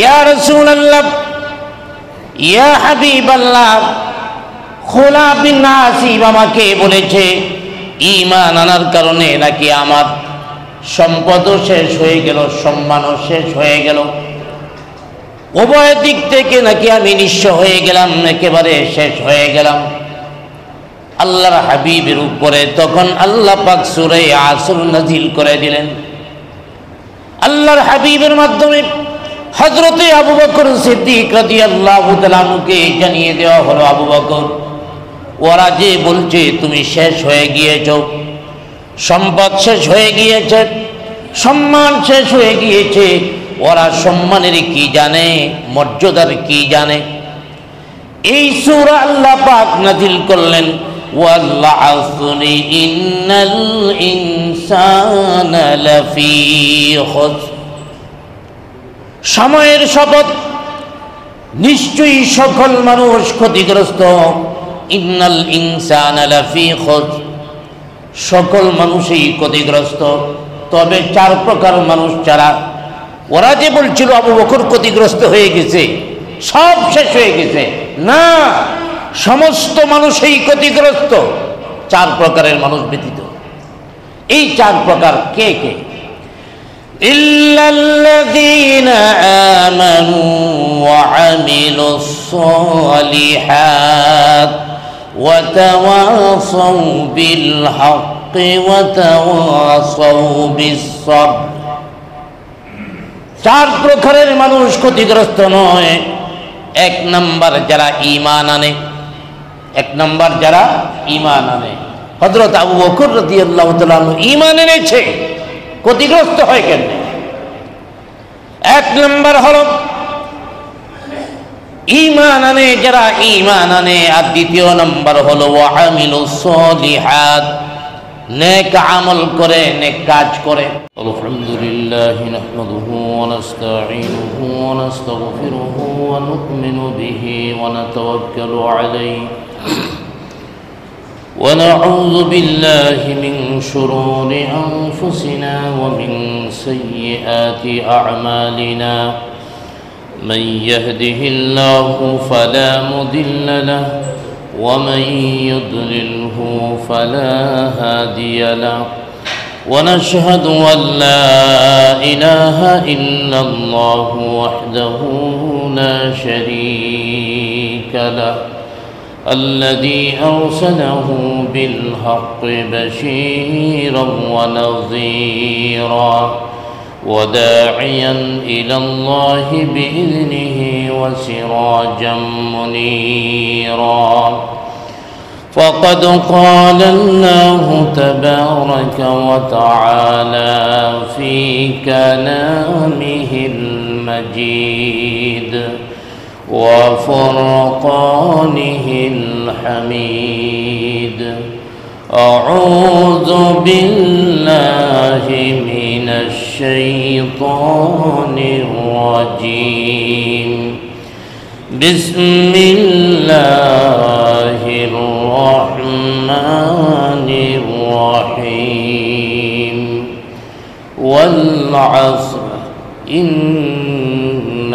ইয়া রাসূলুল্লাহ, ইয়া হাবিবাল্লাহ, খোলা বিন আসিব আমাকে বলেছে ঈমান আনার কারণে নাকি আমার সম্পদও শেষ হয়ে গেল, সম্মানও শেষ হয়ে গেল, উভয় দিক থেকে নাকি আমি নিঃস্ব হয়ে গেলাম, একেবারে শেষ হয়ে গেলাম। আল্লাহর হাবিবের উপরে তখন আল্লাহ পাক সূরা আসর নাযিল করে দিলেন। আল্লাহর হাবিবের মাধ্যমে হযরতে আবু বকর সিদ্দিক রাদিয়াল্লাহু তাআলা আনহুকে জানিয়ে দেওয়া হলো, আবু বকর, ওরা যে বলছে তুমি শেষ হয়ে গিয়েছো, সম্পদ শেষ হয়ে গিয়েছে, সম্মান শেষ হয়ে গিয়েছে, ওরা সম্মানের কি জানে, মর্যাদার কি জানে? এই সূরা আল্লাহ পাক নাযিল করলেন, ওয়াল আসরি ইন্নাল ইনসানা লাফি খুসর, সময়ের শপথ, নিশ্চয়ই সকল মানুষ ক্ষতিগ্রস্ত। ইন্নাল ইনসানা লাফি খুসর, সকল মানুষই ক্ষতিগ্রস্ত, তবে চার প্রকার মানুষ ছাড়া। ওরা যে বলছিল আবু বকর ক্ষতিগ্রস্ত হয়ে গেছে, সব শেষ হয়ে গেছে, না, সমস্ত মানুষই ক্ষতিগ্রস্ত, চার প্রকারের মানুষ ব্যতীত। এই চার প্রকার কে কে? ইল্লাল্লাযীনা আমানু ওয়া আমিলুস সালিহাত ওয়া তাওয়াসাউ বিল হাক্কি ওয়া তাওয়াসাউ বিস সাবর। চার প্রকারের মানুষ ক্ষতিগ্রস্ত নয়। এক নাম্বার যারা ঈমান আনে, এক নাম্বার যারা ঈমান আনে। হযরত আবু বকর রাদিয়াল্লাহু তাআলা ঈমান এনেছে, ক্ষতিগ্রস্ত হয় কেন? এক নাম্বার হলো ঈমান আনে, যারা ঈমান আনে। আর দ্বিতীয় নাম্বার হলো ওয়া আমিলুস সালিহাত, নেক আমল করে, নেক কাজ করে। আলহামদুলিল্লাহ নাহমাদুহু ওয়া নাস্তাঈনুহু ওয়া নাস্তাগফিরুহু ওয়া নু'মিনু বিহি ওয়া নাতাওয়াক্কালু আলাইহি ওয়া নাউযু বিল্লাহি মিন শুরুরি আনফুসিনা ওয়া মিন সাইয়্যাতি আ'মালিনা। মান ইয়াহদিহিল্লাহু ফালা মুদিল্লা লাহু ومن يضلله فلا هادي له ونشهد أن لا إله إلا الله وحده لا شريك له الذي أرسله بالحق بشيرا ونذيرا وداعيا إلى الله بإذنه وسراجا منيرا. فقد قال الله تبارك وتعالى في كلامه المجيد وفرقانه الحميد: أعوذ بالله من الشيطان الرجيم. بسم الله الرحمن الرحيم. والعصر إن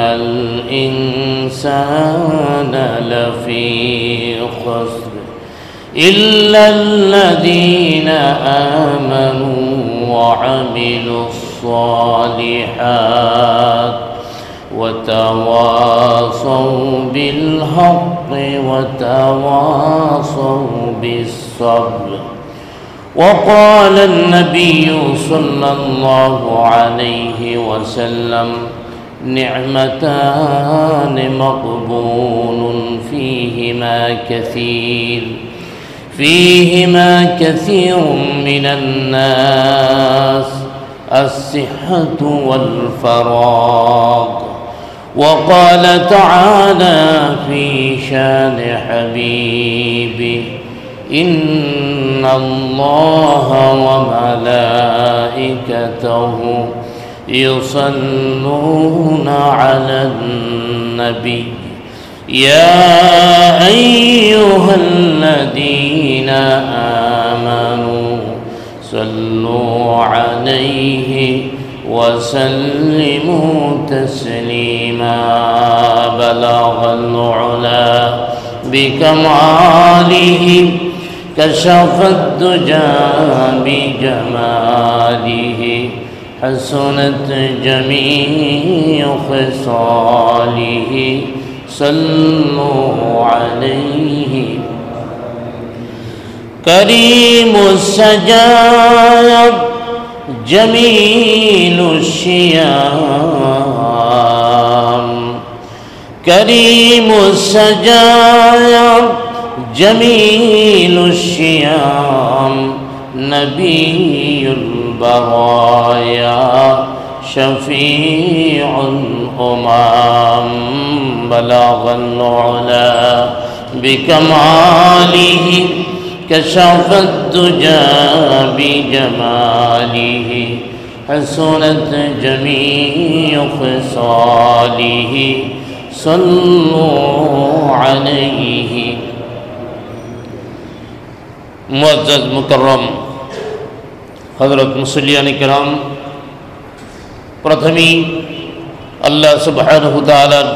الإنسان لفي خسر إلا الذين آمنوا وعملوا الصالحات وتواصوا بالحق وتواصوا بالصبر. وقال النبي صلى الله عليه وسلم: نعمتان مقبول فيهما كثير من الناس: الصحة والفراغ. وقال تعالى في شان حبيبه: إن الله وملائكته يصلون على النبي يا أيها الذين آمنوا صلوا عليه وسلموا تسليما بلغ العلا بكماله كشف الدجى بجماله حسنت جميع خصاله صلوا عليه كريم السجايا جميل الشيام كريم السجايا جميل الشيام نبي البرايا شفيع الأمم بلغ العلا بكماله كشف الدجى بجماله حسنت جميع خصاله صلوا عليه মুআজ্জাজ মুকাররম হযরত মুসল্লিয়ান কিরাম, প্রথমেই আল্লাহ সুবহানাহু ওয়া তাআলার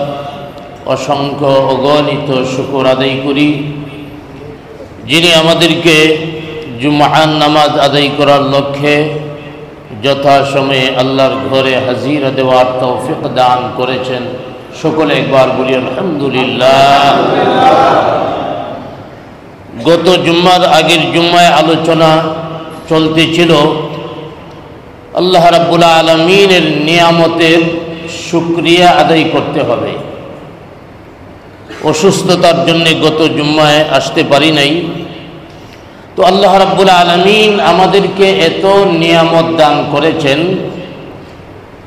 অসংখ্য অগণিত শুকর আদায় করি, যিনি আমাদেরকে জুমআর নামাজ আদায় করার লক্ষ্যে যথাসময়ে আল্লাহর ঘরে হাজিরা দেওয়ার তৌফিক দান করেছেন। সকলে একবার বলি আলহামদুলিল্লাহ। গত জুম্মার আগের জুম্মায় আলোচনা চলতেছিল আল্লাহ রাব্বুল আলামিনের নিয়ামতের শুকরিয়া আদায় করতে হবে। অসুস্থতার জন্য গত জুম্মায় আসতে পারি নাই। তো আল্লাহ রাব্বুল আলামিন আমাদেরকে এত নিয়ামত দান করেছেন,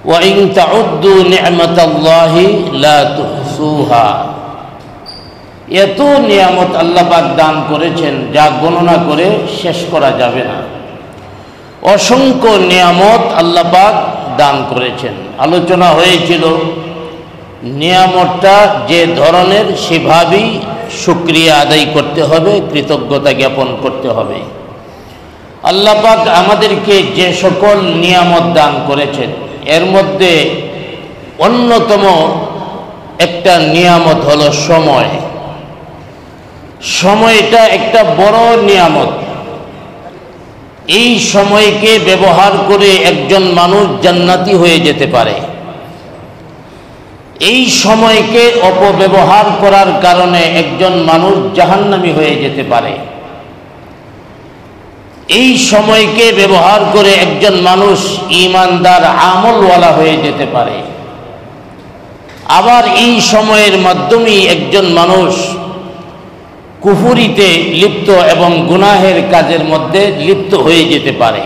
ওয়া ইন তাউদ্দু নি'মাতাল্লাহি লা তুহসুহা, এত নিয়ামত আল্লাহ পাক দান করেছেন যা গণনা করে শেষ করা যাবে না। অসংখ্য নিয়ামত আল্লাহ পাক দান করেছেন। আলোচনা হয়েছিল নিয়ামতটা যে ধরনের সেভাবেই শুকরিয়া আদায় করতে হবে, কৃতজ্ঞতা জ্ঞাপন করতে হবে। আল্লাহ পাক আমাদেরকে যে সকল নিয়ামত দান করেছেন এর মধ্যে অন্যতম একটা নিয়ামত হলো সময়। সময়টা একটা বড় নিয়ামত। এই সময়কে ব্যবহার করে একজন মানুষ জান্নাতি হয়ে যেতে পারে। এই সময়কে অপব্যবহার করার কারণে একজন মানুষ জাহান্নামী হয়ে যেতে পারে। এই সময়কে ব্যবহার করে একজন মানুষ ঈমানদার আমলওয়ালা হয়ে যেতে পারে। আবার এই সময়ের মাধ্যমেই একজন মানুষ কুফরিতে লিপ্ত এবং গুনাহের কাজের মধ্যে লিপ্ত হয়ে যেতে পারে।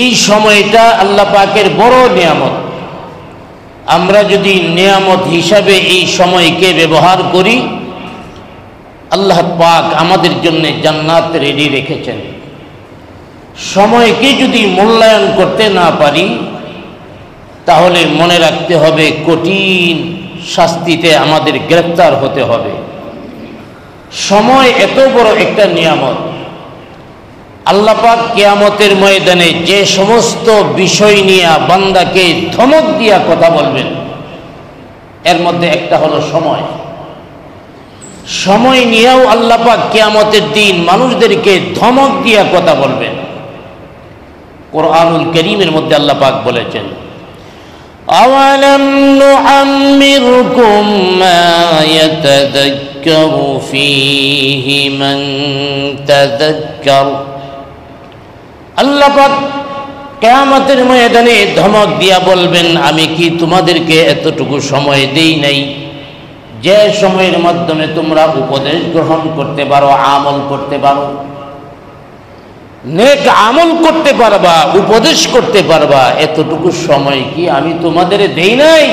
এই সময়টা আল্লাহ পাকের বড় নিয়ামত। আমরা যদি নিয়ামত হিসাবে এই সময়কে ব্যবহার করি, আল্লাহ পাক আমাদের জন্য জান্নাত রেডি রেখেছেন। সময়কে যদি মূল্যায়ন করতে না পারি তাহলে মনে রাখতে হবে কঠিন শাস্তিতে আমাদের গ্রেফতার হতে হবে। সময় এত বড় একটা নিয়ামত। আল্লাহ পাক কিয়ামতের ময়দানে যে সমস্ত বিষয় নিয়ে বান্দাকে ধমক দিয়া কথা বলবেন এর মধ্যে একটা হলো সময়। সময় নিয়েও আল্লাহ পাক কিয়ামতের দিন মানুষদেরকে ধমক দিয়া কথা বলবেন। কোরআনুল কারীমের মধ্যে আল্লাহ পাক বলেছেন, আওয়ালাম নুআম্মিরকুম মা ইয়াতাযাক্কারু ফীহি মান তাযাক্কার। আল্লাহ পাক কিয়ামতের ময়দানে ধমক দিয়া বলবেন, আমি কি তোমাদেরকে এতটুকু সময় দেই নাই যে সময়ের মাধ্যমে তোমরা উপদেশ গ্রহণ করতে পারো, আমল করতে পারো, নেক আমল করতে পারবা, উপদেশ করতে পারবা? এতটুকু সময় কি আমি তোমাদের দেই নাই?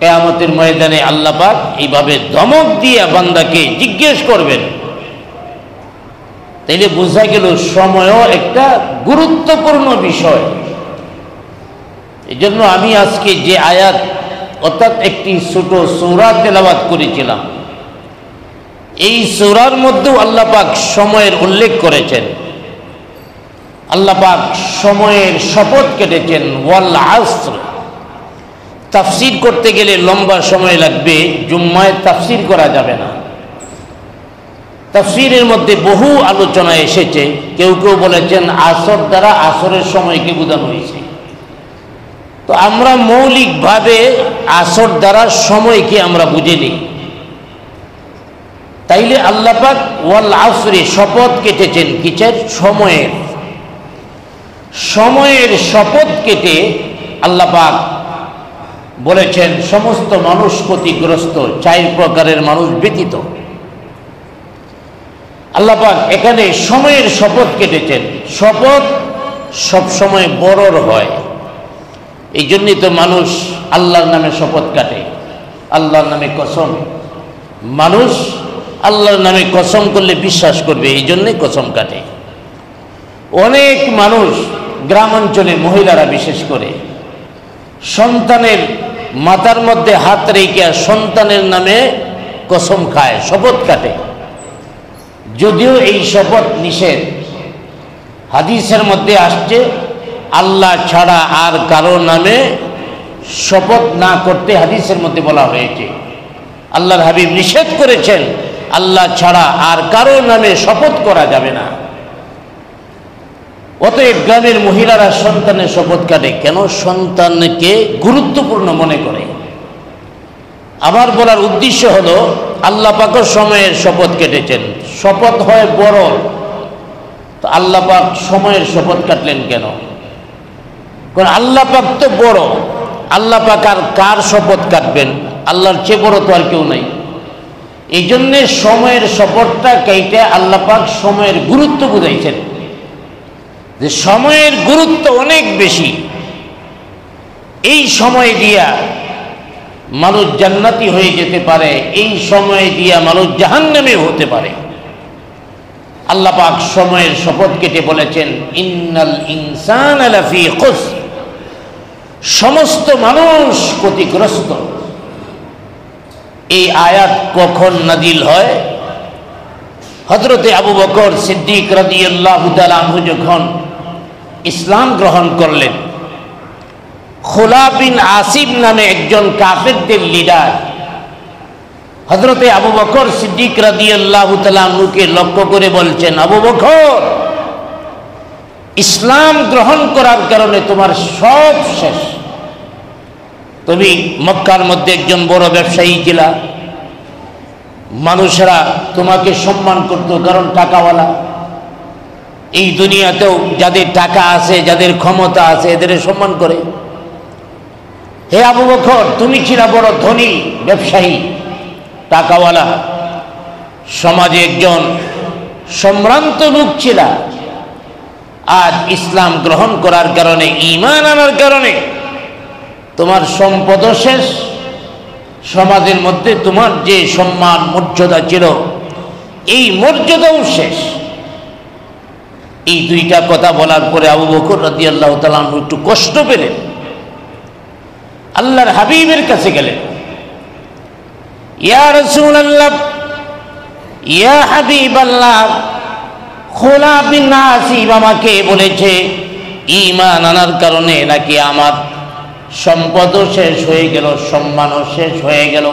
কিয়ামতের ময়দানে আল্লাহ পাক এইভাবে ধমক দিয়ে বান্দাকে জিজ্ঞেস করবেন। তাইলে বোঝা গেল সময়ও একটা গুরুত্বপূর্ণ বিষয়। এই জন্য আমি আজকে যে আয়াত অর্থাৎ একটি ছোট সূরা তেলাওয়াত করেছিলাম, এই সূরার মধ্যেও আল্লাহ পাক সময়ের উল্লেখ করেছেন। আল্লাহ পাক সময়ের শপথ কেটেছেন ওয়াল আসর। তাফসীর করতে গেলে লম্বা সময় লাগবে, জুম্মায় তাফসীর করা যাবে না। তাফসীরের মধ্যে বহু আলোচনা এসেছে। কেউ কেউ বলেছেন আসর দ্বারা আসরের সময়কে বোঝানো হয়েছে। তো আমরা মৌলিকভাবে আসর দ্বারা সময়কে আমরা বুঝে নিই। তাইলে আল্লাহ পাক ওয়াল আসরে শপথ কেটেছেন কিসের? সময়ের। সময়ের শপথ কেটে আল্লাহ পাক বলেছেন সমস্ত মানুষ ক্ষতিগ্রস্ত, 4 প্রকারের মানুষ ব্যতীত। আল্লাহ পাক এখানে সময়ের শপথ কেটেছেন। শপথ সব সময় বড়র হয়, এই জন্যই তো মানুষ আল্লাহর নামে শপথ কাটে, আল্লাহর নামে কসম। মানুষ আল্লাহর নামে কসম করলে বিশ্বাস করবে, এই জন্যই কসম কাটে। অনেক মানুষ গ্রামাঞ্চলে মহিলারা বিশেষ করে সন্তানের মাথার মধ্যে হাত রেখে সন্তানের নামে কসম খায়, শপথ কাটে। যদিও এই শপথ নিষেধ। হাদিসের মধ্যে আসছে আল্লাহ ছাড়া আর কারো নামে শপথ না করতে হাদিসের মধ্যে বলা হয়েছে। আল্লাহর হাবিব নিষেধ করেছেন আল্লাহ ছাড়া আর কারো নামে শপথ করা যাবে না। অতএব গ্রামের মহিলারা সন্তানের শপথ কাটে কেন? সন্তানকে গুরুত্বপূর্ণ মনে করে। আমার বলার উদ্দেশ্য হলো আল্লাহ পাকের সময়ের শপথ কেটেছেন, শপথ হয় বড়। তো আল্লাহ পাক সময়ের শপথ কাটলেন কেন? কারণ আল্লাহ পাক তো বড়। আল্লাহ পাক আর কার শপথ কাটবেন? আল্লাহর চেয়ে বড় তো আর কেউ নাই। এই জন্যে সময়ের শপথটা কেটে আল্লাহ পাক সময়ের গুরুত্ব বুঝাইছেন, যে সময়ের গুরুত্ব অনেক বেশি। এই সময় দিয়া মানুষ জান্নাতি হয়ে যেতে পারে, এই সময় দিয়া মানুষ জাহান্নামী হতে পারে। আল্লাহ পাক সময়ের শপথ কেটে বলেছেন ইন্নাল ইনসানা লাফি খুসর, সমস্ত মানুষ ক্ষতিগ্রস্ত। এই আয়াত কখন নাজিল হয়? হযরতে আবু বকর সিদ্দিক রাদিয়াল্লাহু তাআলা আনহু যখন ইসলাম গ্রহণ করলেন, খুলা বিন আসিব নামে একজন কাফেরদের লিডার হযরতে আবু বকর সিদ্দিক রাদিয়াল্লাহু তাআলা আনহুকে লক্ষ্য করে বলছেন, আবু বকর, ইসলাম গ্রহণ করার কারণে তোমার সব শেষ। তুমি মক্কার মধ্যে একজন বড় ব্যবসায়ী ছিলা, মানুষেরা তোমাকে সম্মান করত কারণ টাকাওয়ালা। এই দুনিয়াতেও যাদের টাকা আছে, যাদের ক্ষমতা আছে, এদের সম্মান করে। হে আবু বকর, তুমি ছিলা বড় ধনী ব্যবসায়ী, টাকাওয়ালা, সমাজে একজন সম্ভ্রান্ত লোক ছিলা। আজ ইসলাম গ্রহণ করার কারণে, ঈমান আনার কারণে তোমার সম্পদ শেষ, সমাজের মধ্যে তোমার যে সম্মান মর্যাদা ছিল এই মর্যাদাও শেষ। এই দুইটা কথা বলার পরে আবু বকর রাদিয়াল্লাহু তাআলা আনহু একটু কষ্ট পেলেন, আল্লাহর হাবিবের কাছে গেলেন। ইয়া রাসূলুল্লাহ, ইয়া হাবিবাল্লাহ, খুলা বিন আসিব আমাকে বলেছে ঈমান আনার কারণে নাকি আমার সম্পদও শেষ হয়ে গেল, সম্মানও শেষ হয়ে গেল,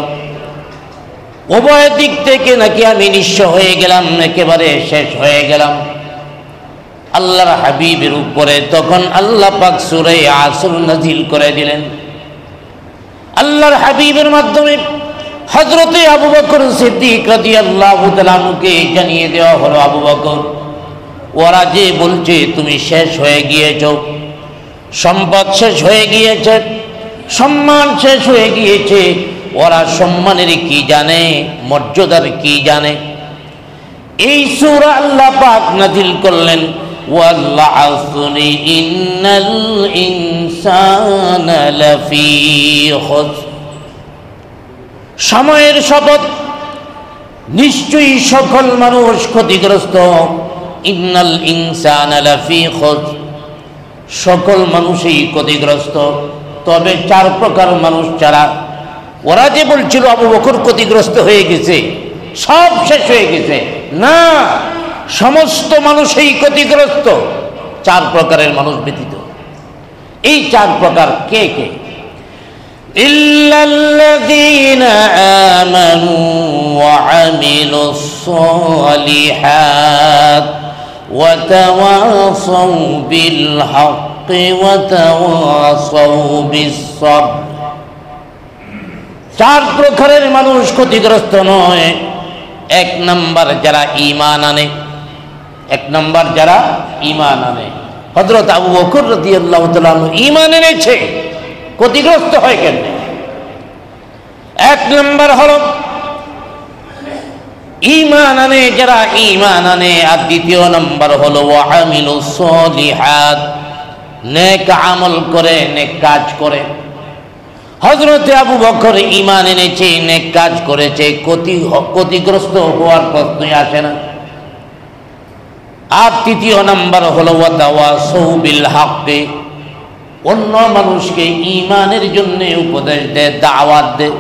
উভয় দিক থেকে নাকি আমি নিঃস্ব হয়ে গেলাম, একেবারে শেষ হয়ে গেলাম। আল্লাহর হাবিবের উপরে তখন আল্লাহ পাক সূরা আসর নাজিল করে দিলেন। আল্লাহর হাবিবের মাধ্যমে হযরতে আবু বকর সিদ্দিক রাদিয়াল্লাহু তাআলা আনহুকে জানিয়ে দেওয়া হলো, আবু বকর, ওরা যে বলছে তুমি শেষ হয়ে গিয়েছ, সম্পদ শেষ হয়ে গিয়েছে, সম্মান শেষ হয়ে গিয়েছে, ওরা সম্মানের কি জানে, মর্যাদার কি জানে? এই সূরা আল্লাহ পাক নাজিল করলেন, ওয়াল আসরি ইন্নাল ইনসানা লাফি খুসর, সময়ের শপথ, নিশ্চয়ই সকল মানুষ ক্ষতিগ্রস্ত। ইন্নাল ইনসানা লাফি খুসর, সকল মানুষই ক্ষতিগ্রস্ত, তবে 4 প্রকার মানুষ ছাড়া। ওরা যে বলছিল আবু বকর ক্ষতিগ্রস্ত হয়ে গেছে, সব শেষ হয়ে গেছে, না, সমস্ত মানুষই ক্ষতিগ্রস্ত। চার প্রকারের মানুষ ব্যতীত। এই চার প্রকার কে কে? ইল্লাল্লাযীনা আমানু ওয়া আমিলুস সালিহাত ওয়া তাওয়াসাউ বিল হাক্কি ওয়া তাওয়াসাউ বিস সাবর। চার প্রকারের মানুষ ক্ষতিগ্রস্ত নয়। এক নাম্বার যারা ঈমান আনে, এক নাম্বার যারা ঈমান আনে। হযরত আবু বকর রাদিয়াল্লাহু তাআলা ঈমান এনেছে, ক্ষতিগ্রস্ত হয় কেন? এক নাম্বার হলো ঈমান আনে, যারা ঈমান আনে। আর দ্বিতীয় নাম্বার হলো ওয়া আমিলুস সালিহাত, নেক আমল করে, নেক কাজ করে। হযরত আবু বকর ঈমান এনেছে, নেক কাজ করেছে, ক্ষতিগ্রস্ত হওয়ার প্রশ্নই আসে না। আর তৃতীয় নাম্বার হলো ওয়া তাওয়াসাউ বিল হাক্কি, অন্য মানুষকে ঈমানের জন্য উপদেশ দেয়, দাওয়াত দেয়।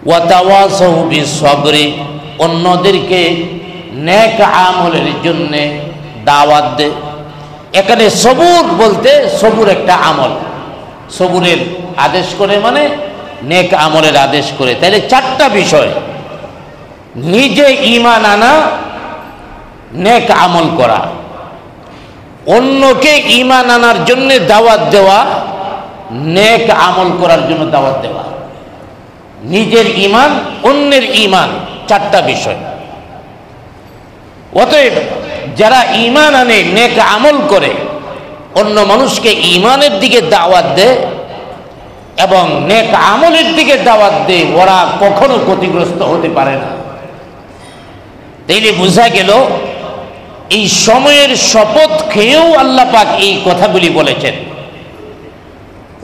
ওয়া তাওয়াসাউ বিস সাবরি, অন্যদেরকে নেক আমলের জন্য দাওয়াত দেয়। এখানে সবুর বলতে সবুর একটা আমল, সবুরের আদেশ করে মানে নেক আমলের আদেশ করে। তাহলে চারটা বিষয়: নিজে ঈমান আনা, নেক আমল করা, অন্যকে ঈমান আনার জন্য দাওয়াত দেওয়া, নেক আমল করার জন্য দাওয়াত দেওয়া। নিজের ঈমান, অন্যের ঈমান, চারটা বিষয়। অতএব যারা ঈমান আনে, নেক আমল করে, অন্য মানুষকে ঈমানের দিকে দাওয়াত দেয় এবং নেক আমলের দিকে দাওয়াত দেয়, ওরা কখনো ক্ষতিগ্রস্ত হতে পারে না। তাইলে বোঝা গেল এই সময়ের শপথ খেয়েও আল্লাহ পাক এই কথাগুলি বলেছেন।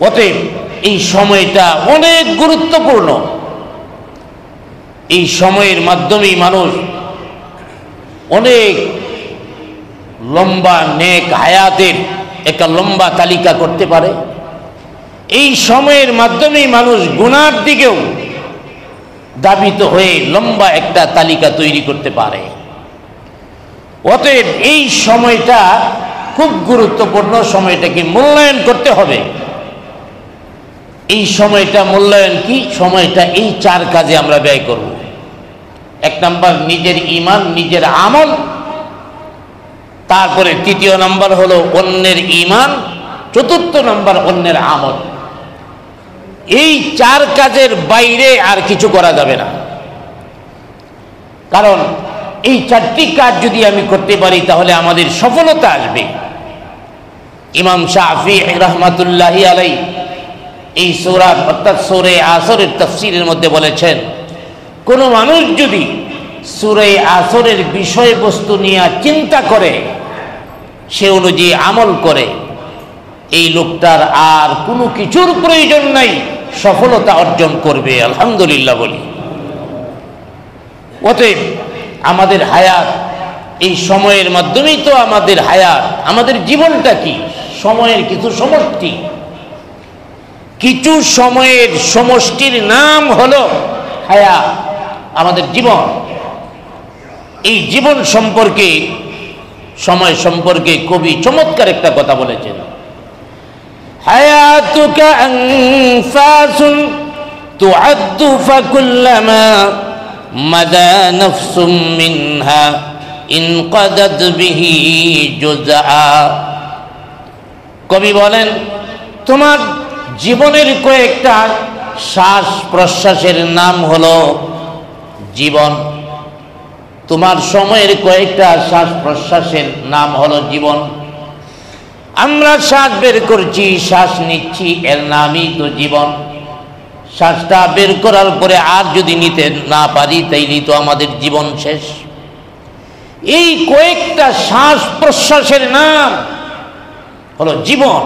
অতএব এই সময়টা অনেক গুরুত্বপূর্ণ। এই সময়ের মাধ্যমেই মানুষ অনেক লম্বা নেক হায়াতের একটা লম্বা তালিকা করতে পারে। এই সময়ের মাধ্যমেই মানুষ গুনার দিকেও ধাবিত হয়ে লম্বা একটা তালিকা তৈরি করতে পারে। অতএব এই সময়টা খুব গুরুত্বপূর্ণ, সময়টাকে মূল্যায়ন করতে হবে। এই সময়টা মূল্যায়ন কি? সময়টা এই চার কাজে আমরা ব্যয় করব। এক নাম্বার নিজের ঈমান, নিজের আমল। তারপরে তৃতীয় নাম্বার হলো অন্যের ঈমান। চতুর্থ নাম্বার অন্যের আমল। এই চার কাজের বাইরে আর কিছু করা যাবে না। কারণ এই চারটি কাজ যদি আমি করতে পারি তাহলে আমাদের সফলতা আসবে। ইমাম শাফিঈ রাহমাতুল্লাহি আলাইহি এই সূরা অর্থাৎ সূরা আসরের তাফসীরের মধ্যে বলেছেন, কোন মানুষ যদি সূরা আসরের বিষয়বস্তু নিয়ে চিন্তা করে, সে অনুযায়ী আমল করে, এই লোকটার আর কোনো কিছুর প্রয়োজন নাই, সফলতা অর্জন করবে। আলহামদুলিল্লাহ বলি। অতএব আমাদের হায়াত এই সময়ের মাধ্যমেই তো আমাদের হায়াত। আমাদের জীবনটা কি? সময়ের কিছু সমষ্টি, কিছু সময়ের সমষ্টির নাম হলো হায়াত, আমাদের জীবন। এই জীবন সম্পর্কে, সময় সম্পর্কে কবি চমৎকার একটা কথা বলেছেন, হায়াতুকা আনফাসুন তুআদ্দু ফাকুল্লামা মাদা নাফসুম মিনহা ইনকাদাত বিহি জুজআ। কবি বলেন, তোমার জীবনের কয়েকটা শ্বাস প্রশ্বাসের নাম হলো জীবন। তোমার সময়ের কয়েকটা শ্বাস প্রশ্বাসের নাম হলো জীবন। আমরা শ্বাস বের করছি, শ্বাস নিচ্ছি, এর নামই তো জীবন। শ্বাসটা বের করার পরে আর যদি নিতে না পারি তাইলে তো আমাদের জীবন শেষ। এই কয়েকটা শ্বাস প্রশ্বাসের নাম হলো জীবন।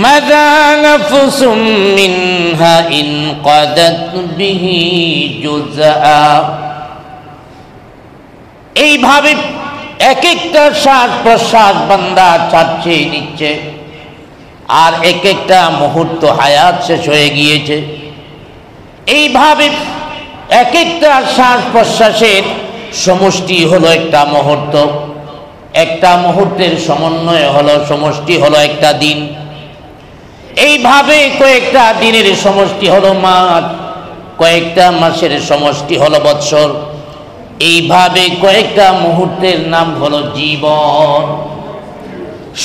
মাযা নাফসুম মিনহা ইনকাদাত বিহি জুজআ। এইভাবে এক একটা শ্বাস প্রশ্বাস বান্দা ছাড়ছে, নিচ্ছে, আর এক একটা মুহূর্ত হায়াত শেষ হয়ে গিয়েছে। এইভাবে এক একটা শ্বাস প্রশ্বাসের সমষ্টি হলো একটা মুহূর্ত। একটা মুহূর্তের সমন্বয় হলো, সমষ্টি হলো একটা দিন। এইভাবে কয়েকটা দিনের সমষ্টি হলো মাস, কয়েকটা মাসের সমষ্টি হলো বৎসর, এইভাবে কয়েকটা মুহূর্তের নাম হলো জীবন।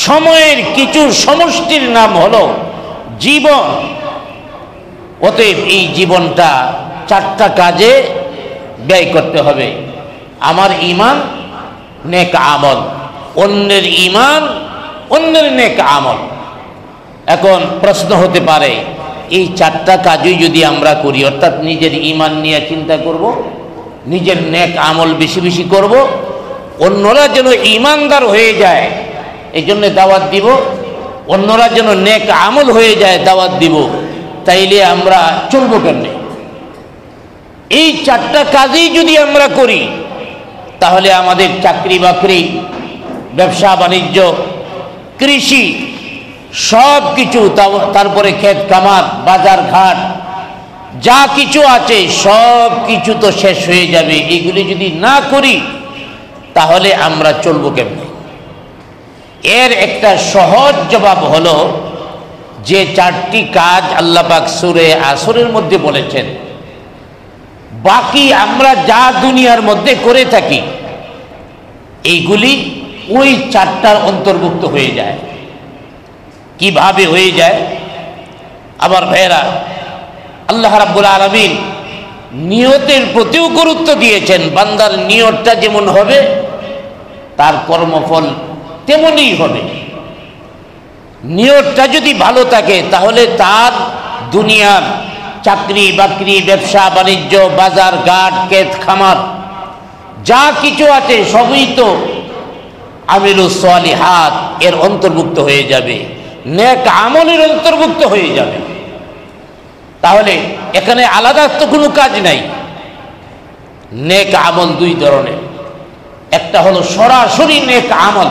সময়ের কিছু সমষ্টির নাম হলো জীবন। অতএব এই জীবনটা চারটা কাজে ব্যয় করতে হবে। আমার ঈমান, নেক আমল, অন্যের ঈমান, অন্যের নেক আমল। এখন প্রশ্ন হতে পারে, এই চারটা কাজই যদি আমরা করি, অর্থাৎ নিজের ঈমান নিয়ে চিন্তা করব, নিজের নেক আমল বেশি বেশি করব, অন্যরা যেন ঈমানদার হয়ে যায় এই জন্য দাওয়াত দিব, অন্যরা যেন নেক আমল হয়ে যায় দাওয়াত দিব, তাইলে আমরা চলবো কেমনে? এই চারটা কাজই যদি আমরা করি, তাহলে আমাদের চাকরি বাকরি, ব্যবসা বাণিজ্য, কৃষি সব কিছু, তারপরে ক্ষেত খামার, বাজার ঘাট যা কিছু আছে সব কিছু তো শেষ হয়ে যাবে। এগুলি যদি না করি তাহলে আমরা চলবো কেমনে? এর একটা সহজ জবাব হলো যে চারটি কাজ আল্লাহ পাক সূরা আসরের মধ্যে বলেছেন, বাকি আমরা যা দুনিয়ার মধ্যে করে থাকি এইগুলি ওই চারটার অন্তর্ভুক্ত হয়ে যায়। কিভাবে হয়ে যায়? আবার ভাইয়েরা, আল্লাহ রাব্বুল আলামিন নিয়তের প্রতিও গুরুত্ব দিয়েছেন। বান্দার নিয়তটা যেমন হবে তার কর্মফল তেমনই হবে। নিয়তটা যদি ভালো থাকে তাহলে তার দুনিয়ার চাকরি বাকরি, ব্যবসা বাণিজ্য, বাজার ঘাট, ক্ষেত খামার যা কিছু আছে সবই তো আমিলুস সালিহাত এর অন্তর্ভুক্ত হয়ে যাবে, নেক আমলের অন্তর্ভুক্ত হয়ে যাবে। তাহলে এখানে আলাদা তো কোনো কাজ নাই। নেক আমল দুই ধরনের, একটা হলো সরাসরি নেক আমল,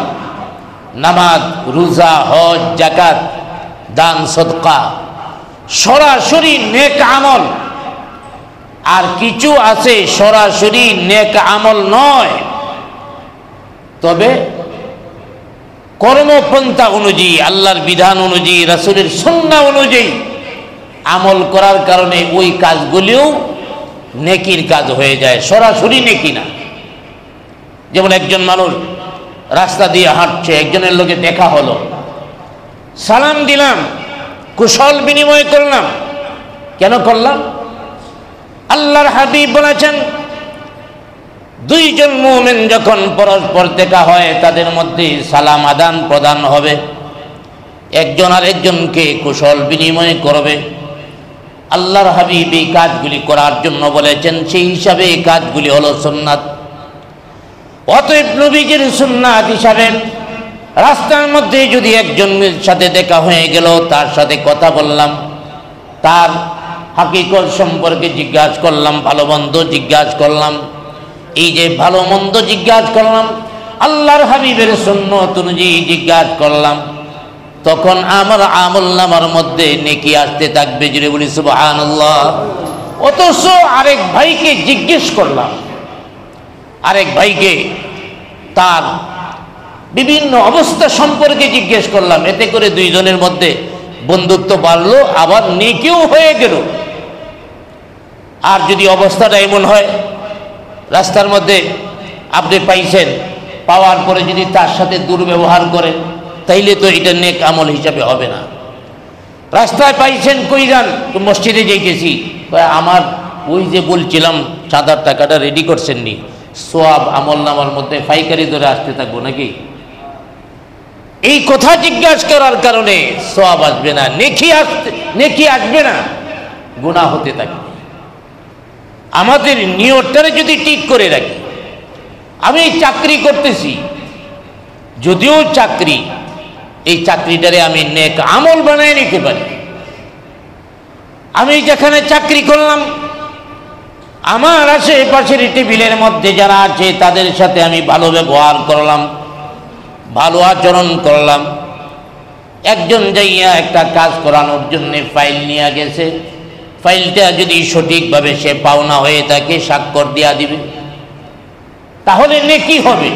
নামাজ, রোজা, হজ, যাকাত, দান, সদকা, সরাসরি নেক আমল। আর কিছু আছে সরাসরি নেক আমল নয়, তবে কর্মপন্থা অনুযায়ী, আল্লাহর বিধান অনুযায়ী, রাসূলের সুন্নাহ অনুযায়ী আমল করার কারণে ওই কাজগুলিও নেকির কাজ হয়ে যায়, সরাসরি নেকি না। যেমন একজন মানুষ রাস্তা দিয়ে হাঁটছে, একজনের লোকে দেখা হলো, সালাম দিলাম, কুশল বিনিময় করলাম। কেন করলাম? আল্লাহর হাবিব বলেছেন, দুইজন মুমিন যখন পরস্পর দেখা হয় তাদের মধ্যে সালাম আদান প্রদান হবে, একজন আর একজনকে কুশল বিনিময় করবে। আল্লাহর হাবিব এই কাজগুলি করার জন্য বলেছেন, সেই হিসাবে এই কাজগুলি হলো সুন্নাত। অতএব নবীজির সুন্নাত হিসাবে রাস্তার মধ্যে যদি একজনের সাথে দেখা হয়ে গেল, তার সাথে কথা বললাম, তার হাকিকত সম্পর্কে জিজ্ঞাসা করলাম, ভালো মন্দ জিজ্ঞাসা করলাম। এই যে ভালো মন্দ জিজ্ঞাসা করলাম, আল্লাহর হাবিবের সুন্নাত অনুযায়ী জিজ্ঞাসা করলাম, তখন আমার আমলনামার মধ্যে নেকি আসতে থাকবে। জুড়ে বলি সুবহানাল্লাহ। অথচ আরেক ভাইকে জিজ্ঞেস করলাম, আরেক ভাইকে তার বিভিন্ন অবস্থা সম্পর্কে জিজ্ঞেস করলাম, এতে করে দুইজনের মধ্যে বন্ধুত্ব বাড়লো, আবার নেকিও হয়ে গেল। আর যদি অবস্থাটা এমন হয়, রাস্তার মধ্যে আপনি পাইছেন, পাওয়ার পরে যদি তার সাথে দুর্ব্যবহার করেন, তাইলে তো এটা নেক আমল হিসাবে হবে না। রাস্তায় পাইছেন, কই যান? তো মসজিদে যাইতেছি। আমার ওই যে বলছিলাম চাঁদার টাকাটা রেডি করছেন নি, সোয়াব আমল নামার মধ্যে পাইকারি ধরে আসতে থাকবো নাকি? এই কথা জিজ্ঞাসা করার কারণে সোয়াব আসবে না, নেকি আসবে না, গুনাহ হতে থাকবে। আমাদের নিয়তটারে যদি ঠিক করে রাখি, আমি চাকরি করতেছি, যদিও চাকরি, এই চাকরিটারে আমি নেক আমল বানায় নিতে পারি। আমি যেখানে চাকরি করলাম, আমার আশেপাশের টেবিলের মধ্যে যারা আছে তাদের সাথে আমি ভালো ব্যবহার করলাম, ভালো আচরণ করলাম। একজন যাইয়া একটা কাজ করানোর জন্য ফাইল নিয়ে গেছে, ফাইলটা যদি সঠিকভাবে সে পাওনা হয়ে থাকে স্বাক্ষর দেওয়া দিবে, তাহলে নেকি হবে।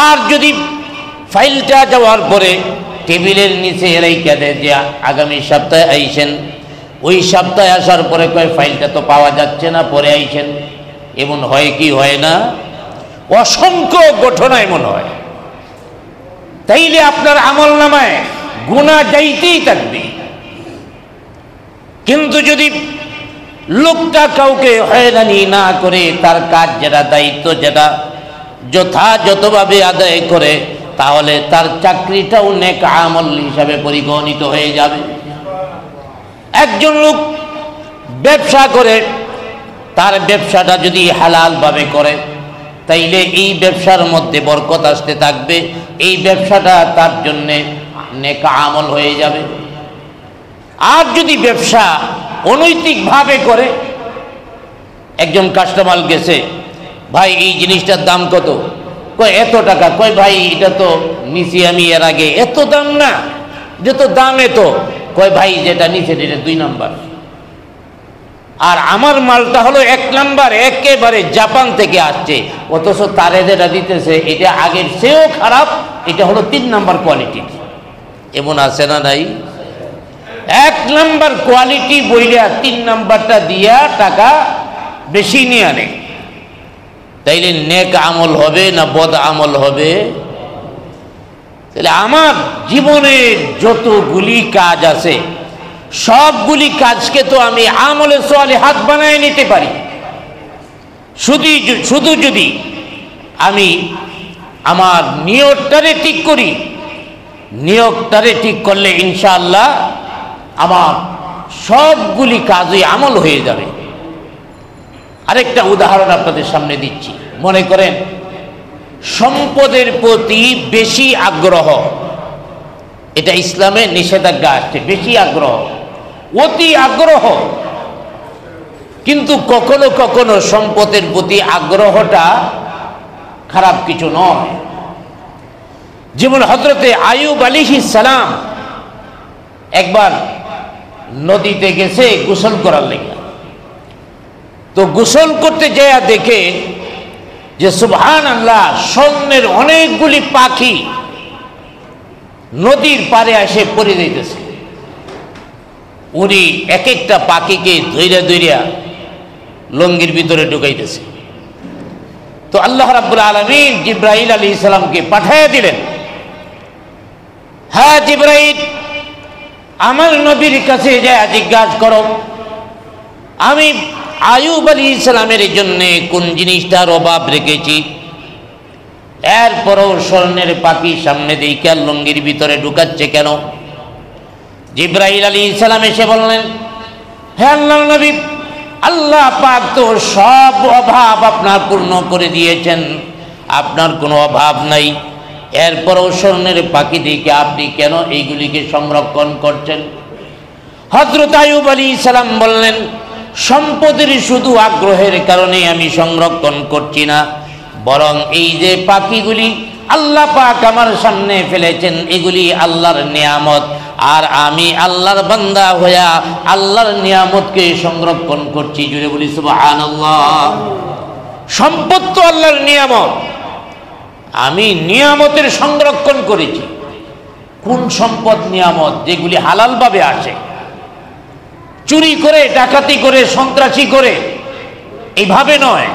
আর যদি ফাইলটা যাওয়ার পরে টেবিলের নিচে রেখে দেয় যে আগামী সপ্তাহে আইছেন, ওই সপ্তাহে আসার পরে কয় ফাইলটা তো পাওয়া যাচ্ছে না, পরে আইছেন, এমন হয় কি হয় না? অসংখ্য ঘটনা এমন হয়। তাইলে আপনার আমল নামায় গুনাহ যাইতেই থাকবে। কিন্তু যদি লোকটা কাউকে হয়রানি না করে তার কাজ যেটা, দায়িত্ব যেটা যথাযথভাবে আদায় করে, তাহলে তার চাকরিটাও নেক আমল হিসাবে পরিগণিত হয়ে যাবে। একজন লোক ব্যবসা করে, তার ব্যবসাটা যদি হালালভাবে করে, তাইলে এই ব্যবসার মধ্যে বরকত আসতে থাকবে, এই ব্যবসাটা তার জন্যে নেক আমল হয়ে যাবে। আর যদি ব্যবসা অনৈতিকভাবে করে, একজন কাস্টমার গেছে, ভাই এই জিনিসটার দাম কত? কয় এত টাকা। কয় ভাই এটা তো নিচে আমি এর আগে, এত দাম না, যে তো দাম এত। কয় ভাই যেটা নিচে এটা 2 নাম্বার, আর আমার মালটা হলো 1 নাম্বার, একেবারে জাপান থেকে আসছে, অথচ তারে যেটা দিতেছে এটা আগের চেয়েও খারাপ, এটা হলো 3 নাম্বার কোয়ালিটি। এমন আছে না নাই? 1 নাম্বার কোয়ালিটি বইলা 3 নাম্বারটা দিয়া টাকা বেশি নিয়ে আনে। তাইলে নেক আমল হবে না বদ আমল হবে? তাহলে আমার জীবনের যতগুলি কাজ আছে, সবগুলি কাজকে তো আমি আমলে সালেহাত বানায় নিতে পারি। শুধু যদি আমি আমার নিয়তটারে ঠিক করি, নিয়তটারে ঠিক করলে ইনশাআল্লাহ আমার সবগুলি কাজই আমল হয়ে যাবে। আরেকটা উদাহরণ আপনাদের সামনে দিচ্ছি। মনে করেন সম্পদের প্রতি বেশি আগ্রহ, এটা ইসলামে নিষেধাজ্ঞা আসছে, বেশি আগ্রহ, অতি আগ্রহ। কিন্তু কখনো কখনো সম্পদের প্রতি আগ্রহটা খারাপ কিছু নয়। যেমন হযরতে আইয়ুব আলাইহিস সালাম একবার নদীতে গেছে গোসল করার লেগে। তো গোসল করতে যাইয়া দেখে যে সুবহানাল্লাহ, স্বর্ণের অনেকগুলি পাখি নদীর পাড়ে এসে পড়ে যাইতেছে। উনি এক একটা পাখিকে ধইরা ধইরা লঙ্গির ভিতরে ঢুকাইতেছে। তো আল্লাহ রাব্বুল আলামিন জিবরাইল আলাইহিস সালামকে পাঠিয়ে দিলেন, হ্যাঁ জিবরাইল, আমার নবীর কাছে যায় জিজ্ঞাসা করো আমি আইয়ুব আলাইহিস সালামের জন্য কোন জিনিসটার অভাব রেখেছি। এরপরও স্বর্ণের পাখি সামনে দেখে লঙ্গির ভিতরে ঢুকাচ্ছে কেন? জিবরাইল আলাইহিস সালাম এসে বললেন, হে আল্লাহর নবী, আল্লাহ পাক তো সব অভাব আপনার পূর্ণ করে দিয়েছেন, আপনার কোনো অভাব নাই। এরপরও স্বর্ণের পাখি দেখে আপনি কেন এইগুলিকে সংরক্ষণ করছেন? হযরত আইয়ুব আলাইহিস সালাম বললেন, সম্পদের শুধু আগ্রহের কারণে আমি সংরক্ষণ করছি না, বরং এই যে পাখিগুলি আল্লাহ পাক আমার সামনে ফেলেছেন, এগুলি আল্লাহর নিয়ামত, আর আমি আল্লাহর বান্দা হইয়া আল্লাহর নিয়ামতকে সংরক্ষণ করছি। জুড়ে বলি সুবহানাল্লাহ। সম্পদ তো আল্লাহর নিয়ামত, আমি নিয়ামতের সংরক্ষণ করেছি। কোন সম্পদ নিয়ামত? যেগুলি হালালভাবে আসে, চুরি করে, ডাকাতি করে, সন্ত্রাসী করে, এইভাবে নয়,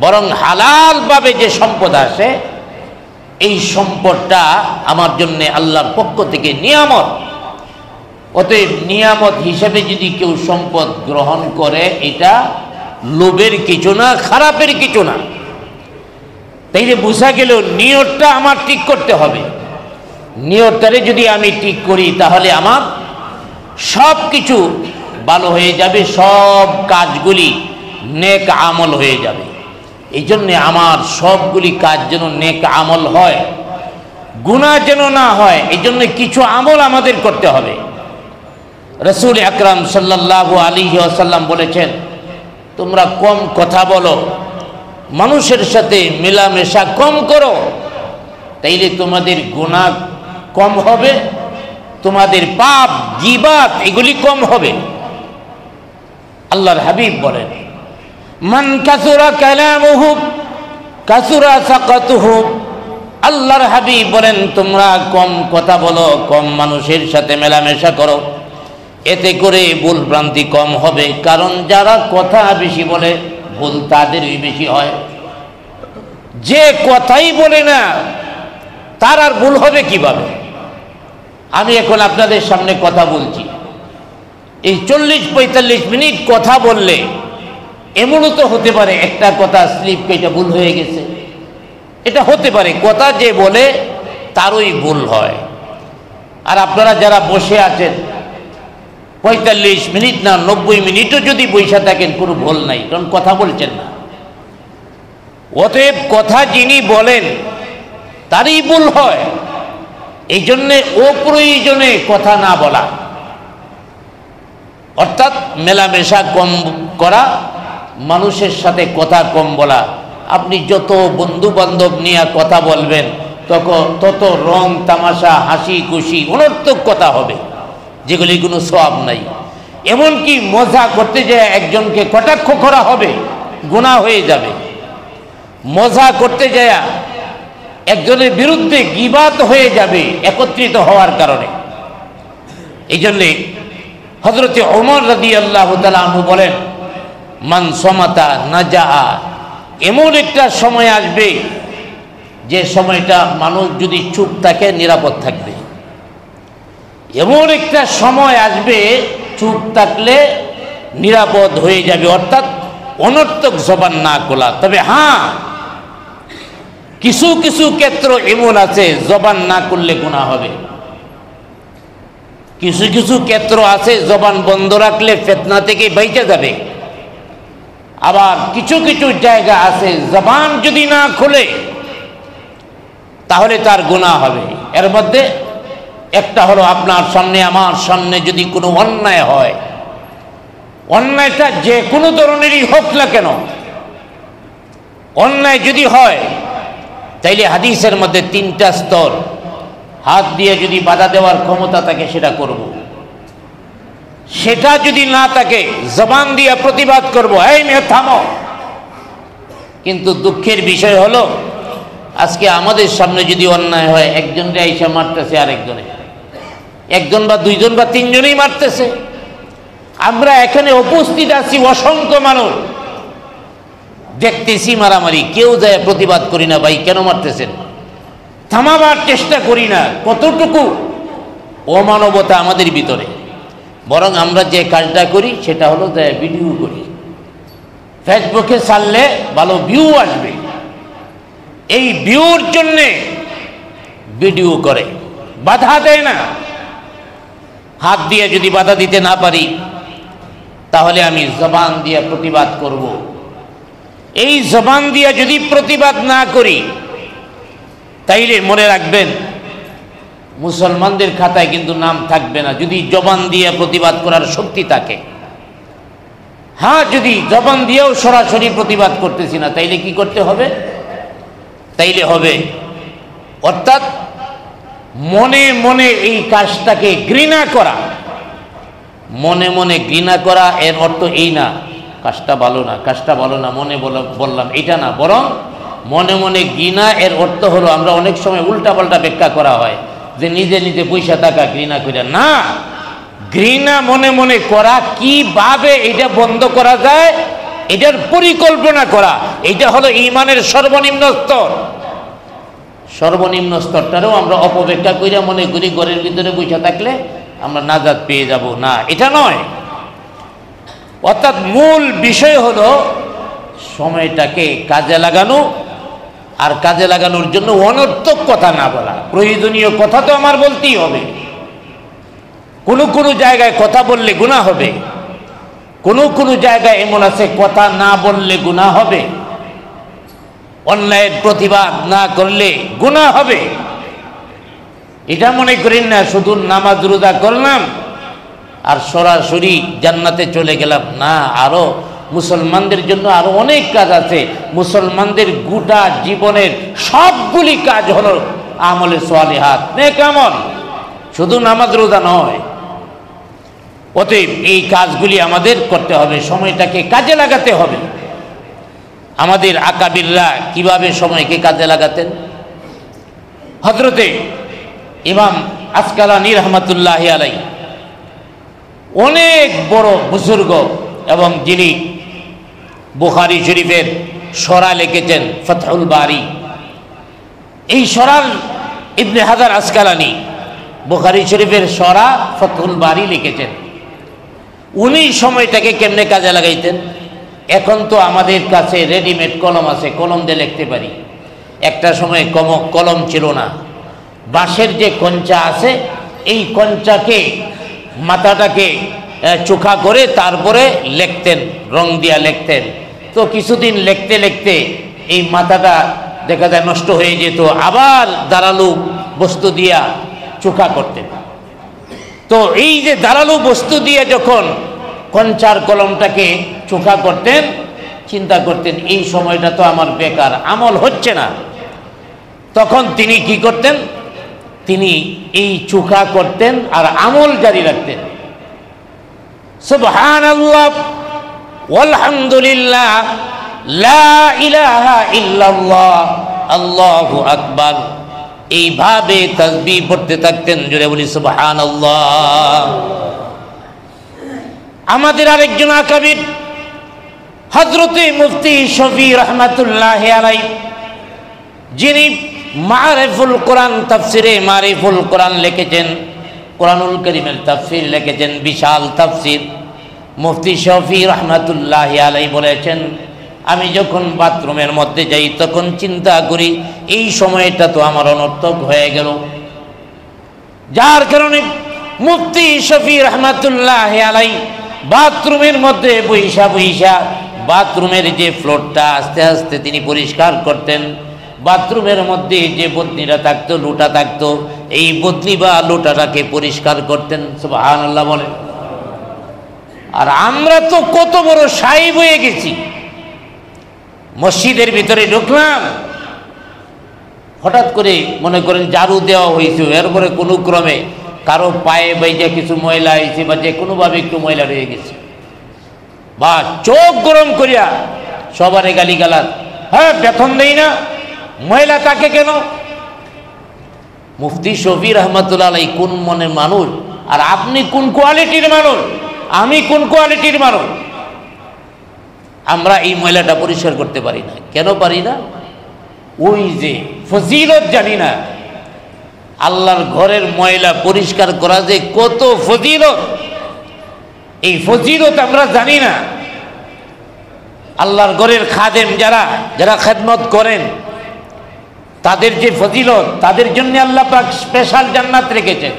বরং হালালভাবে যে সম্পদ আসে, এই সম্পদটা আমার জন্য আল্লাহর পক্ষ থেকে নিয়ামত। অতএব নিয়ামত হিসেবে যদি কেউ সম্পদ গ্রহণ করে, এটা লোভের কিছু না, খারাপের কিছু না। তাইলে বোঝা গেল নিয়তটা আমার ঠিক করতে হবে। নিয়তটারে যদি আমি ঠিক করি, তাহলে আমার সব কিছু ভালো হয়ে যাবে, সব কাজগুলি নেক আমল হয়ে যাবে। এই জন্যে আমার সবগুলি কাজ যেন নেক আমল হয়, গুনাহ যেন না হয়, এই জন্য কিছু আমল আমাদের করতে হবে। রাসূল আকরাম সাল্লাল্লাহু আলাইহি ওয়াসাল্লাম বলেছেন, তোমরা কম কথা বলো, মানুষের সাথে মেলামেশা কম করো, তাইলে তোমাদের গুনাহ কম হবে, তোমাদের পাপ গীবাত এগুলি কম হবে। আল্লাহর হাবিব বলেন, মান কাসুরা কালামুহু কাসুরা সাকাতুহু আল্লাহর হাবিব বলেন তোমরা কম কথা বলো, কম মানুষের সাথে মেলামেশা করো, এতে করে ভুল ভ্রান্তি কম হবে। কারণ যারা কথা বেশি বলে ভুল তাদেরই বেশি হয়। যে কথাই বলে না তার আর ভুল হবে কিভাবে? আমি এখন আপনাদের সামনে কথা বলছি, এই 40-45 মিনিট কথা বললে এমনও তো হতে পারে একটা কথা স্লিপ কেটে ভুল হয়ে গেছে। এটা হতে পারে, কথা যে বলে তারই ভুল হয়। আর আপনারা যারা বসে আছেন 45 মিনিট না 90 মিনিটও যদি বসে থাকেন কোনো ভুল নাই, কারণ কথা বলছেন না। অতএব কথা যিনি বলেন তারই ভুল হয়। এই জন্যে অপ্রয়োজনে কথা না বলা, অর্থাৎ মেলামেশা কম করা, মানুষের সাথে কথা কম বলা। আপনি যত বন্ধু বান্ধব নিয়ে কথা বলবেন তত রং তামাশা, হাসি খুশি, অনর্থক কথা হবে যেগুলি কোনো সওয়াব নাই। এমনকি মজা করতে যায় একজনকে কটাক্ষ করা হবে, গুনাহ হয়ে যাবে। মজা করতে যায় একজনের বিরুদ্ধে গীবাত হয়ে যাবে একত্রিত হওয়ার কারণে। এই জন্যে হযরতে ওমর রাদিয়াল্লাহু তাআলা আনহু বলেন, মান সমাতা নাজা, এমন একটা সময় আসবে যে সময়টা মানুষ যদি চুপ থাকে নিরাপদ থাকবে। এমন একটা সময় আসবে চুপ থাকলে নিরাপদ হয়ে যাবে, অর্থাৎ অনর্থক জবান না খোলা। তবে হ্যাঁ, কিছু কিছু ক্ষেত্র এমন আছে জবান না করলে গুনাহ হবে। কিছু কিছু ক্ষেত্র আছে জবান বন্ধ রাখলে ফিতনা থেকে বেঁচে যাবে। আবার কিছু কিছু জায়গা আছে জবান যদি না খোলে তাহলে তার গুনাহ হবে। এর মধ্যে একটা হলো আপনার সামনে আমার সামনে যদি কোনো অন্যায় হয়, অন্যায়টা যে কোনো ধরনেরই হোক না কেন, অন্যায় যদি হয় তাইলে হাদিসের মধ্যে 3টা স্তর, হাত দিয়ে যদি বাধা দেওয়ার ক্ষমতা থাকে সেটা করব, সেটা যদি না থাকে জবান দিয়ে প্রতিবাদ করব, এই মেয়ে থামো। কিন্তু দুঃখের বিষয় হলো আজকে আমাদের সামনে যদি অন্যায় হয় একজনকে আইসা মারতেছে, আরেকজনে, একজন বা দুইজন বা তিনজনেই মারতেছে। আমরা এখানে উপস্থিত আছি অসংখ্য মানুষ, দেখতেছি মারামারি, কেউ যায় প্রতিবাদ করি না, ভাই কেন মারতেছেন, থামাবার চেষ্টা করি না। কতটুকু অমানবতা আমাদের ভিতরে। বরং আমরা যে কাজটা করি সেটা হলো যে ভিডিও করি, ফেসবুকে ছাড়লে ভালো ভিউ আসবে, এই ভিউর জন্যে ভিডিও করে, বাধা দেয় না। হাত দিয়ে যদি বাধা দিতে না পারি তাহলে আমি জবান দিয়ে প্রতিবাদ করব। এই জবান দিয়ে যদি প্রতিবাদ না করি তাইলে মনে রাখবেন মুসলমানদের খাতায় কিন্তু নাম থাকবে না, যদি জবান দিয়ে প্রতিবাদ করার শক্তি থাকে। হ্যাঁ, যদি জবান দিয়েও সরাসরি প্রতিবাদ করতেছি না তাইলে কি করতে হবে? তাইলে হবে অর্থাৎ মনে মনে এই কাজটাকে ঘৃণা করা। মনে মনে ঘৃণা করা এর অর্থ এই না কাজটা ভালো না, কাজটা ভালো না মনে বললাম, এটা না। বরং মনে মনে ঘৃণা এর অর্থ হলো, আমরা অনেক সময় উল্টাপাল্টা ব্যাখ্যা করা হয় যে নিজে নিজে পয়সা টাকা ঘৃণা করে না। ঘৃণা মনে মনে করা, কিভাবে এটা বন্ধ করা যায় এটার পরিকল্পনা করা, এটা হলো ঈমানের সর্বনিম্ন স্তর। সর্বনিম্ন স্তরটারও আমরা অপব্যাখ্যা করে মনে করি ঘরের ভিতরে বসে থাকলে আমরা নাজাত পেয়ে যাব, না, এটা নয়। অর্থাৎ মূল বিষয় হলো সময়টাকে কাজে লাগানো, আর কাজে লাগানোর জন্য অনর্থক কথা না বলা। প্রয়োজনীয় কথা তো আমার বলতেই হবে। কোনো কোনো জায়গায় কথা বললে গুনাহ হবে, কোনো কোনো জায়গায় এমন আছে কথা না বললে গুনাহ হবে, অন্যায়ের প্রতিবাদ না করলে গুনাহ হবে। এটা মনে করেন না শুধু নামাজ রোজা করলাম আর সরাসরি জান্নাতে চলে গেলাম, না। আরো মুসলমানদের জন্য আরো অনেক কাজ আছে। মুসলমানদের গোটা জীবনের সবগুলি কাজ হলো আমলে সালিহাত, নেক আমল, শুধু নামাজ রোজা নয়। অতএব এই কাজগুলি আমাদের করতে হবে, সময়টাকে কাজে লাগাতে হবে। আমাদের আকাবিররা কিভাবে সময়কে কাজে লাগাতেন? হযরতে ইমাম আসকালানী রহমাতুল্লাহি আলাইহি অনেক বড় বুজুর্গ এবং যিনি বুখারী শরীফের শরা লিখেছেন ফাতহুল বারী। এই শরার ইবনে হাজার আসকালানী বুখারী শরীফের শরা ফাতহুল বারী লিখেছেন। উনি সময়টাকে কেমনে কাজে লাগাইতেন? এখন তো আমাদের কাছে রেডিমেড কলম আছে, কলম দিয়ে লিখতে পারি। একটা সময় কলম ছিল না। বাঁশের যে কঞ্চা আছে, এই কঞ্চাকে মাথাটাকে চোখা করে তারপরে লিখতেন, রং দিয়া লিখতেন। তো কিছুদিন লিখতে লিখতে এই মাথাটা দেখা যায় নষ্ট হয়ে যেত, আবার ধারালো বস্তু দিয়া চোখা করতেন। তো এই যে ধারালো বস্তু দিয়ে যখন কঞ্চার কলমটাকে চোখা করতেন, চিন্তা করতেন এই সময়টা তো আমার বেকার, আমল হচ্ছে না। তখন তিনি কি করতেন? তিনি এই চোখা করতেন আর আমল জারি রাখতেন। সুবহানাল্লাহ ওয়ালহামদুলিল্লাহ লা ইলাহা ইল্লাল্লাহ আল্লাহু আকবার, এইভাবে তাসবিহ পড়তে থাকতেন। জোরে বলি সুবহানাল্লাহ। আমাদের আরেকজন আকাবির হযরতে মুফতি শফি রহমাতুল্লাহি আলাইহি, যিনি মারিফুল কোরআন তাফসিরে মারিফুল কোরআন লিখেছেন, কোরআনুল কারীমের তাফসির লিখেছেন, বিশাল তাফসির। মুফতি শফি রহমাতুল্লাহি আলাইহি বলেছেন, আমি যখন বাথরুমের মধ্যে যাই তখন চিন্তা করি এই সময়টা তো আমার অনর্থক হয়ে গেল। যার কারণে মুফতি শফি রহমাতুল্লাহি আলাইহি বাথরুমের মধ্যে বইসা বাথরুমের যে ফ্লোরটা আস্তে আস্তে তিনি পরিষ্কার করতেন। বাথরুমের মধ্যে যে বদনিটা থাকতো, লোটা থাকতো, এই বদনি বা লোটাটাকে পরিষ্কার করতেন। সুবহানাল্লাহ বলেন। আর আমরা তো কত বড় সাহেব হয়ে গেছি, মসজিদের ভিতরে ঢুকলাম, হঠাৎ করে মনে করেন ঝাড়ু দেওয়া হয়েছে, এরপরে কোনো ক্রমে কারো পায়ে বাইজা কিছু ময়লা হয়েছে বা যে কোনোভাবে একটু ময়লা রয়ে গেছে, বা চোখ গরম করিয়া সবারে গালিগালাজ, হ্যাঁ বেতন দেই না, ময়লা তাকে কেন? মুফতি শফি রহমাতুল্লাহ আলাইহি কোন মনের মানুষ, আর আপনি কোন কোয়ালিটির মানুষ, আমি কোন কোয়ালিটির মানুষ? আমরা এই ময়লাটা পরিষ্কার করতে পারি না। কেন পারি না? ওই যে ফজিলত জানি না। আল্লাহর ঘরের ময়লা পরিষ্কার করা যে কত ফজিলত, এই ফজিলত আমরা জানি না। আল্লাহর ঘরের খাদেম যারা খেদমত করেন, তাদের যে ফজিলত, তাদের জন্য আল্লাহ পাক স্পেশাল জান্নাত রেখেছেন।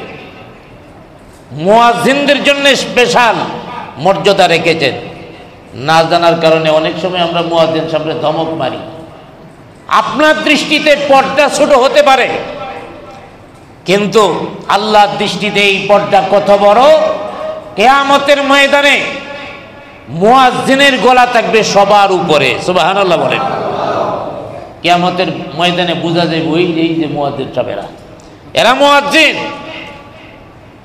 মুয়াজ্জিনদের জন্য স্পেশাল মর্যাদা রেখেছেন। না জানার কারণে অনেক সময় আমরা মুয়াজ্জিন সামনে ধমক মারি। আপনার দৃষ্টিতে পর্দা ছোট হতে পারে, কিন্তু আল্লাহর দৃষ্টিতে এই পর্দা কত বড়। কিয়ামতের ময়দানে মুয়াজ্জিনের গলা থাকবে সবার উপরে। সুবহানাল্লাহ বলেন। কিয়ামতের ময়দানে বোঝা যাবে ওই যে মুয়াজ্জিন সাহেবেরা, এরা মুয়াজ্জিন।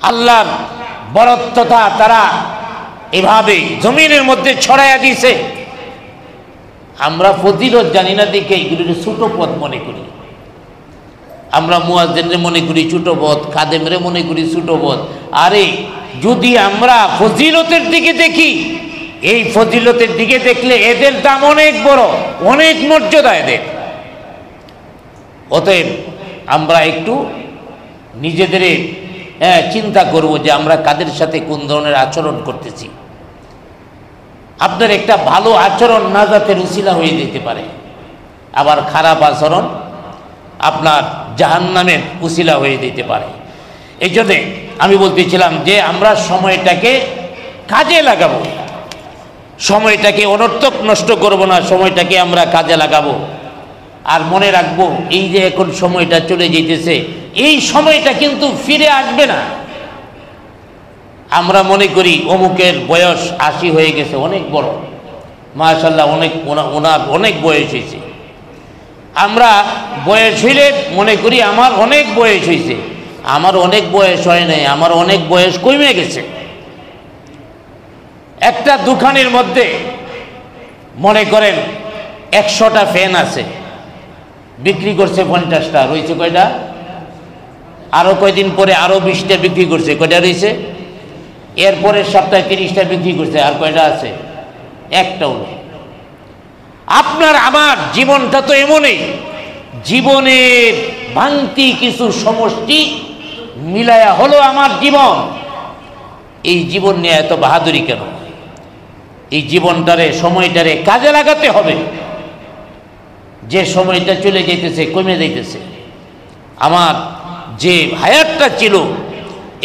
আল্লাহর বরত্বতা তারা এভাবে জমিনের মধ্যে ছড়াইয়া দিয়েছে। আমরা ফজিলত জানি না দেখে এগুলোকে ছোট পদ মনে করি। আমরা মুয়াজ্জিনরে মনে করি ছোট পদ, খাদেমরে মনে করি ছোট পদ। আরে যদি আমরা ফজিলতের দিকে দেখি, এই ফজিলতের দিকে দেখলে এদের দাম অনেক বড়, অনেক মর্যাদা এদের। অতএব আমরা একটু নিজেদের চিন্তা করব যে আমরা কাদের সাথে কোন ধরনের আচরণ করতেছি। আপনার একটা ভালো আচরণ নাজাতের উসিলা হয়ে যেতে পারে, আবার খারাপ আচরণ আপনার জাহান্নামের উসিলা হয়ে যেতে পারে। এই জন্যে আমি বলতেছিলাম যে আমরা সময়টাকে কাজে লাগাবো, সময়টাকে অনর্থক নষ্ট করব না, সময়টাকে আমরা কাজে লাগাবো। আর মনে রাখবো এই যে এখন সময়টা চলে যেতেছে, এই সময়টা কিন্তু ফিরে আসবে না। আমরা মনে করি অমুকের বয়স 80 হয়ে গেছে, অনেক বড়, মাশাআল্লাহ, ওনার অনেক বয়স হয়েছে। আমরা বয়স হইলে মনে করি আমার অনেক বয়স হয়েছে। আমার অনেক বয়স হয় নাই, আমার অনেক বয়স কমে গেছে। একটা দোকানের মধ্যে মনে করেন 100টা ফ্যান আছে, বিক্রি করছে 50টা, রয়েছে কয়টা? আরও কয়দিন পরে আরও 20টা বিক্রি করছে, কয়টা রয়েছে? এরপরের সপ্তাহে 30টা বিক্রি করছে, আর কয়টা আছে? একটাও নেই। আপনার আমার জীবনটা তো এমনই, জীবনের ভাঙতি কিছু সমষ্টি মিলায়া হলো আমার জীবন। এই জীবন নিয়ে এত বাহাদুরি কেন? এই জীবনটারে, সময়টারে কাজে লাগাতে হবে। যে সময়টা চলে যেতেছে, কমে যাইতেছে, আমার যে হায়াতটা ছিল,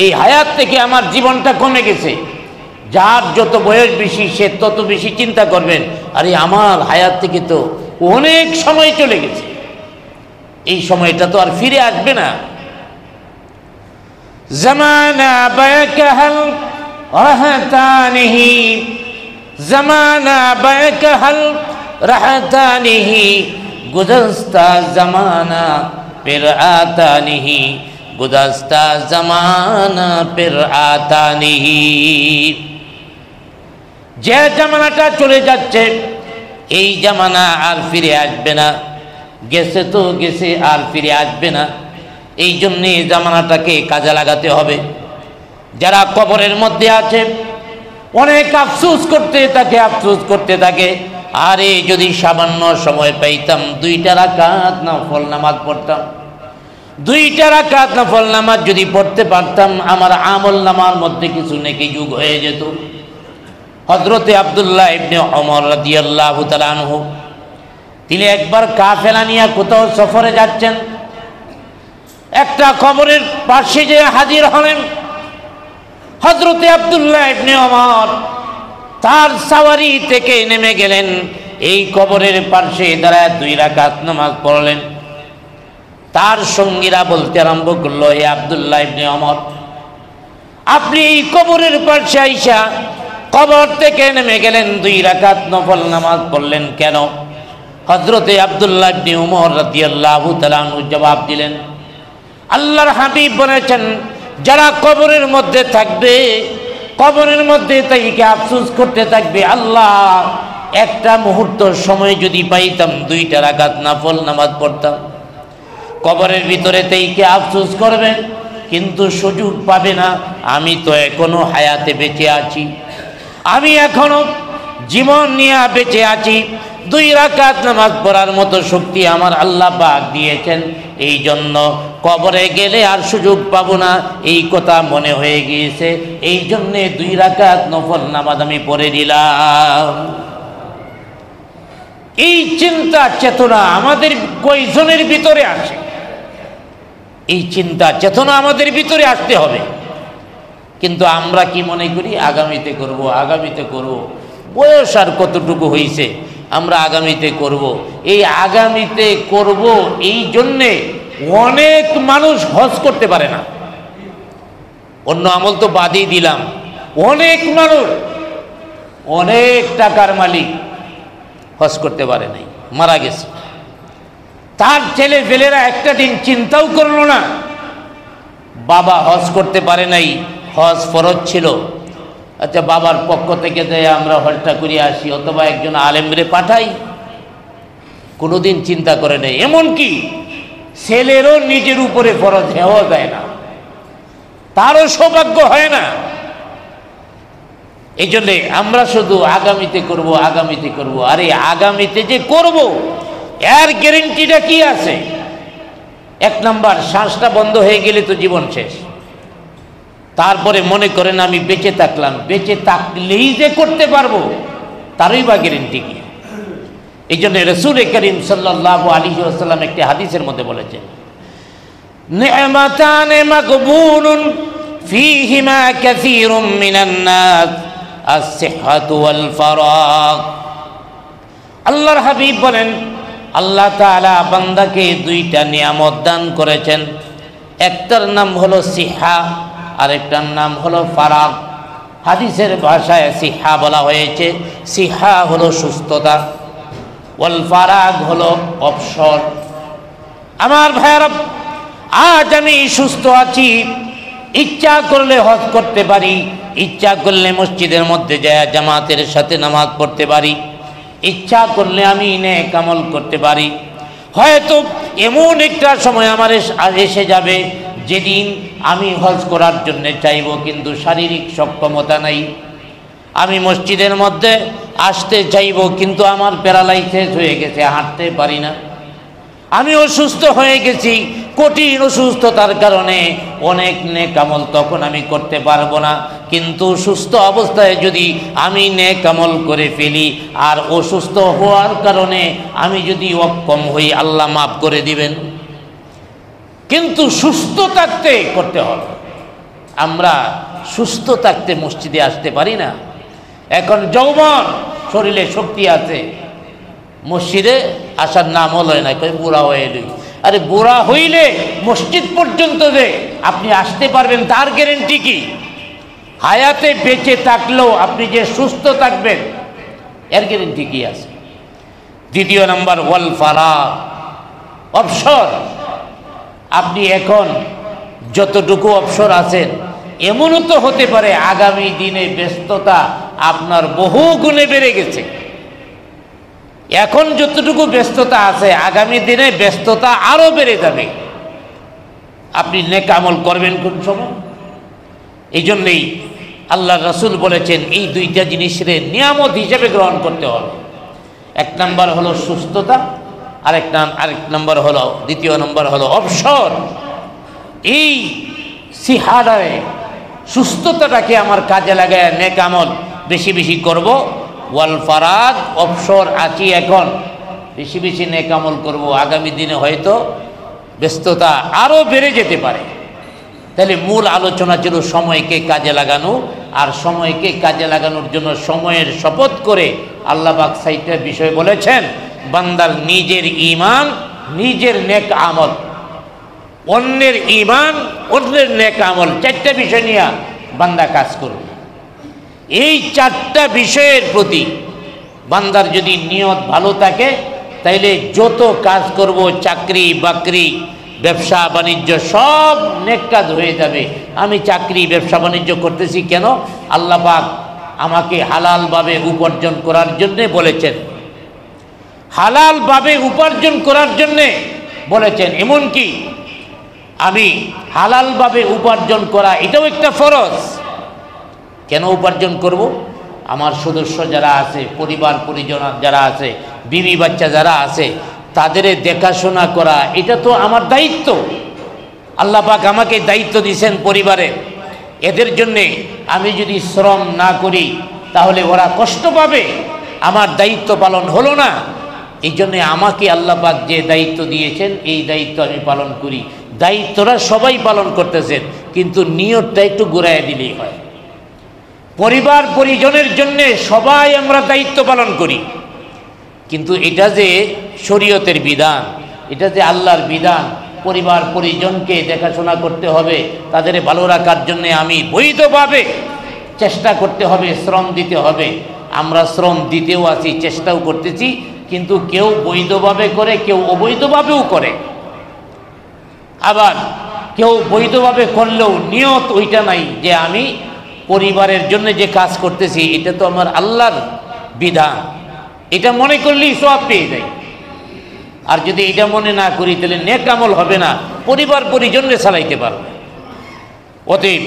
এই হায়াত থেকে আমার জীবনটা কমে গেছে। যার যত বয়স বেশি সে তত বেশি চিন্তা করবেন, আরে আমার হায়াত থেকে তো অনেক সময় চলে গেছে, এই সময়টা তো আর ফিরে আসবে না। জামানা বায়কাহাল রাহতানিহি, জামানা বায়কাহাল রাহতানিহি, গুজস্তা জামানা ফির আতা নিহি, গুজস্তা জামানা ফির আতা নিহি। যে জামানাটা চলে যাচ্ছে, এই জামানা আর ফিরে আসবে না। গেছে তো গেছে, আর ফিরে আসবে না। এই জন্যে এই জামানাটাকে কাজে লাগাতে হবে। যারা কবরের মধ্যে আছে অনেক আফসোস করতে থাকে, আফসোস করতে থাকে, আরে যদি সামান্য সময় পাইতাম 2টা রাকাত নফল নামাজ পড়তাম, 2টা রাকাত নফল নামাজ যদি পড়তে পারতাম, আমার আমল নামার মধ্যে কিছু নেকি যোগ হয়ে যেত। হযরতে আব্দুল্লাহ ইবনে ওমর রাদিয়াল্লাহু তাআলা আনহু, তিনি একবার কাফেলা নিয়ে কোথাও সফরে যাচ্ছেন, একটা কবরের পাশে যে হাজির হলেন। হযরতে আব্দুল্লাহ ইবনে ওমর তার সাওয়ারি থেকে নেমে গেলেন, এই কবরের পাশে দাঁড়ায় 2 রাকাত নামাজ পড়লেন। তার সঙ্গীরা বলতে আরম্ভ করলো, হে আব্দুল্লাহ ইবনে ওমর, আপনি এই কবরের পাশে আইসা কবর থেকে নেমে গেলেন, 2 রাকাত নফল নামাজ পড়লেন কেন? হযরতে আব্দুল্লাহ ইবনে ওমর রাদিয়াল্লাহু তাআলা আনহু জবাব দিলেন, আল্লাহর হাবিব বলেছেন, যারা কবরের মধ্যে থাকবে, কবরের মধ্যে তাইকে আফসোস করতে থাকবে, আল্লাহ একটা মুহূর্ত সময় যদি পাইতাম 2টা রাকাত নফল নামাজ পড়তাম। কবরের ভিতরে তাইকে আফসোস করবে, কিন্তু সুযোগ পাবে না। আমি তো এখনো হায়াতে বেঁচে আছি, আমি এখনো জীবন নিয়ে বেঁচে আছি, 2 রাকাত নামাজ পড়ার মতো শক্তি আমার আল্লাহ পাক দিয়েছেন। এই জন্য কবরে গেলে আর সুযোগ পাবো না, এই কথা মনে হয়ে গিয়েছে। এই জন্যে 2 রাকাত নফল নামাজ আমি পড়ে দিলাম। এই চিন্তা চেতনা আমাদের কয়জনের ভিতরে আছে? এই চিন্তা চেতনা আমাদের ভিতরে আসতে হবে। কিন্তু আমরা কি মনে করি, আগামীতে করব, আগামীতে করব। বয়স আর কতটুকু হয়েছে, আমরা আগামীতে করব। এই আগামীতে করব, এই জন্যে অনেক মানুষ হজ করতে পারে না। অন্য আমল তো বাদই দিলাম, অনেক মানুষ, অনেক টাকার মালিক হজ করতে পারে নাই, মারা গেছে। তার ছেলে ফেলেরা একটা দিন চিন্তাও করলো না, বাবা হজ করতে পারে নাই, হজ ফরজ ছিল, আচ্ছা বাবার পক্ষ থেকে দেয় আমরা হজটা করিয়ে আসি, অথবা একজন আলেমরে পাঠাই। কোনোদিন চিন্তা করে নেই। এমনকি ছেলেরও নিজের উপরে ফরজ হওয়া যায় না, তারও সৌভাগ্য হয় না। এই জন্যে আমরা শুধু আগামীতে করব, আগামীতে করব। আরে আগামীতে যে করব, এর গ্যারেন্টিটা কি আছে? 1 নাম্বার, শ্বাসটা বন্ধ হয়ে গেলে তো জীবন শেষ। তারপরে মনে করেন আমি বেঁচে থাকলাম, বেঁচে থাকলেই যে করতে পারবো, তারই বা গ্যারেন্টি কি? এই জন্য রাসূল করিম সাল্লাল্লাহু আলাইহি ওয়াসাল্লাম একটি হাদিসের মধ্যে বলেছেন, নি'মাতানে মাকবুলুন ফীহিমা কাসীরুম মিনান নাস, আস-সিহহাতু ওয়াল ফারাগ। আল্লাহর হাবিব বলেন, আল্লাহ তাআলা বান্দাকে 2টা নিয়ামত দান করেছেন। একটার নাম হলো সিহা, আরেকটার নাম হলো ফারাগ। হাদিসের ভাষায় সিহা বলা হয়েছে, সিহা হলো সুস্থতা, ওয়াল ফারাগ হলো অবসর। আমার ভাইয়েরা, আজ আমি সুস্থ আছি, ইচ্ছা করলে হজ করতে পারি, ইচ্ছা করলে মসজিদের মধ্যে যায় জামাতের সাথে নামাজ পড়তে পারি, ইচ্ছা করলে আমি নেক আমল করতে পারি। হয়তো এমন একটা সময় আমার এসে যাবে যেদিন আমি হজ করার জন্য চাইব কিন্তু শারীরিক সক্ষমতা নাই, আমি মসজিদের মধ্যে আসতে চাইব কিন্তু আমার প্যারালাইসিস হয়ে গেছে, হাঁটতে পারি না, আমি অসুস্থ হয়ে গেছি, কঠিন অসুস্থতার কারণে অনেক নেক আমল তখন আমি করতে পারবো না। কিন্তু সুস্থ অবস্থায় যদি আমি নেক আমল করে ফেলি আর অসুস্থ হওয়ার কারণে আমি যদি অক্ষম হই, আল্লাহ মাফ করে দিবেন। কিন্তু সুস্থ থাকতে করতে হবে। আমরা সুস্থ থাকতে মসজিদে আসতে পারি না। এখন যৌবন, শরীরে শক্তি আছে, মসজিদে আসার নাম হলো না, বুড়া হয়ে এলি। আরে বুড়া হইলে মসজিদ পর্যন্ত যে আপনি আসতে পারবেন তার গ্যারেন্টি কি? হায়াতে বেঁচে থাকলেও আপনি যে সুস্থ থাকবেন এর গ্যারেন্টি কি আছে? দ্বিতীয় নাম্বার ওয়াল ফারাগ, অবসর। আপনি এখন যতটুকু অবসর আছেন, এমনও তো হতে পারে আগামী দিনে ব্যস্ততা আপনার বহু গুণে বেড়ে গেছে। এখন যতটুকু ব্যস্ততা আছে আগামী দিনে ব্যস্ততা আরো বেড়ে যাবে। আপনি নেক আমল করবেন কোন সময়? এই জন্যেই আল্লাহ রাসূল বলেছেন এই দুইটা জিনিসের নিয়ামত হিসেবে গ্রহণ করতে হবে। এক নাম্বার হলো সুস্থতা, আরেক নাম্বার হলো, দ্বিতীয় নাম্বার হলো অবসর। এই সিহাদারে সুস্থতাটাকে আমার কাজে লাগায় নেক আমল বেশি বেশি করব। ওয়াল ফারাগ, অবসর আছি এখন, বেশি বেশি নেক আমল করব। আগামী দিনে হয়তো ব্যস্ততা আরও বেড়ে যেতে পারে। তাহলে মূল আলোচনা ছিল সময়কে কাজে লাগানো, আর সময়কে কাজে লাগানোর জন্য সময়ের শপথ করে আল্লাহ পাক সাইটটা বিষয় বলেছেন, বান্দার নিজের ঈমান, নিজের নেক আমল, অন্যের ঈমান, অন্যের নেক আমল, চারটা বিষয় নিয়ে বান্দা কাজ করবে। এই চারটা বিষয়ের প্রতি বান্দার যদি নিয়ত ভালো থাকে তাইলে যত কাজ করব, চাকরি বাকরি ব্যবসা বাণিজ্য সব নেক কাজ হয়ে যাবে। আমি চাকরি ব্যবসা বাণিজ্য করতেছি কেন? আল্লাহ পাক আমাকে হালালভাবে উপার্জন করার জন্যে বলেছেন, হালালভাবে উপার্জন করার জন্যে বলেছেন। এমনকি আমি হালালভাবে উপার্জন করা এটাও একটা ফরজ। কেন উপার্জন করব? আমার সদস্য যারা আছে, পরিবার পরিজন যারা আছে, বিবি বাচ্চা যারা আছে, তাদের দেখাশোনা করা এটা তো আমার দায়িত্ব। আল্লাহ পাক আমাকে দায়িত্ব দিয়েছেন পরিবারে, এদের জন্যে আমি যদি শ্রম না করি তাহলে ওরা কষ্ট পাবে, আমার দায়িত্ব পালন হলো না। এই জন্যে আমাকে আল্লাহ পাক যে দায়িত্ব দিয়েছেন এই দায়িত্ব আমি পালন করি। দায়িত্বটা সবাই পালন করতেছেন, কিন্তু নিয়তটা একটু ঘুরাইয়া দিলেই হয়। পরিবার পরিজনের জন্য সবাই আমরা দায়িত্ব পালন করি, কিন্তু এটা যে শরীয়তের বিধান, এটা যে আল্লাহর বিধান, পরিবার পরিজনকে দেখাশোনা করতে হবে, তাদের ভালো রাখার জন্য আমি বৈধভাবে চেষ্টা করতে হবে, শ্রম দিতে হবে। আমরা শ্রম দিতেও আছি, চেষ্টাও করতেছি, কিন্তু কেউ বৈধভাবে করে, কেউ অবৈধভাবেও করে। আবার কেউ বৈধভাবে করলেও নিয়ত ওইটা নাই যে আমি পরিবারের জন্য যে কাজ করতেছি এটা তো আমার আল্লাহর বিধান, এটা মনে করলেই সওয়াব পেয়ে যায়। আর যদি এটা মনে না করি তাহলে নেক আমল হবে না, পরিবার পরিজনকে চালাইতে পারবে। অতএব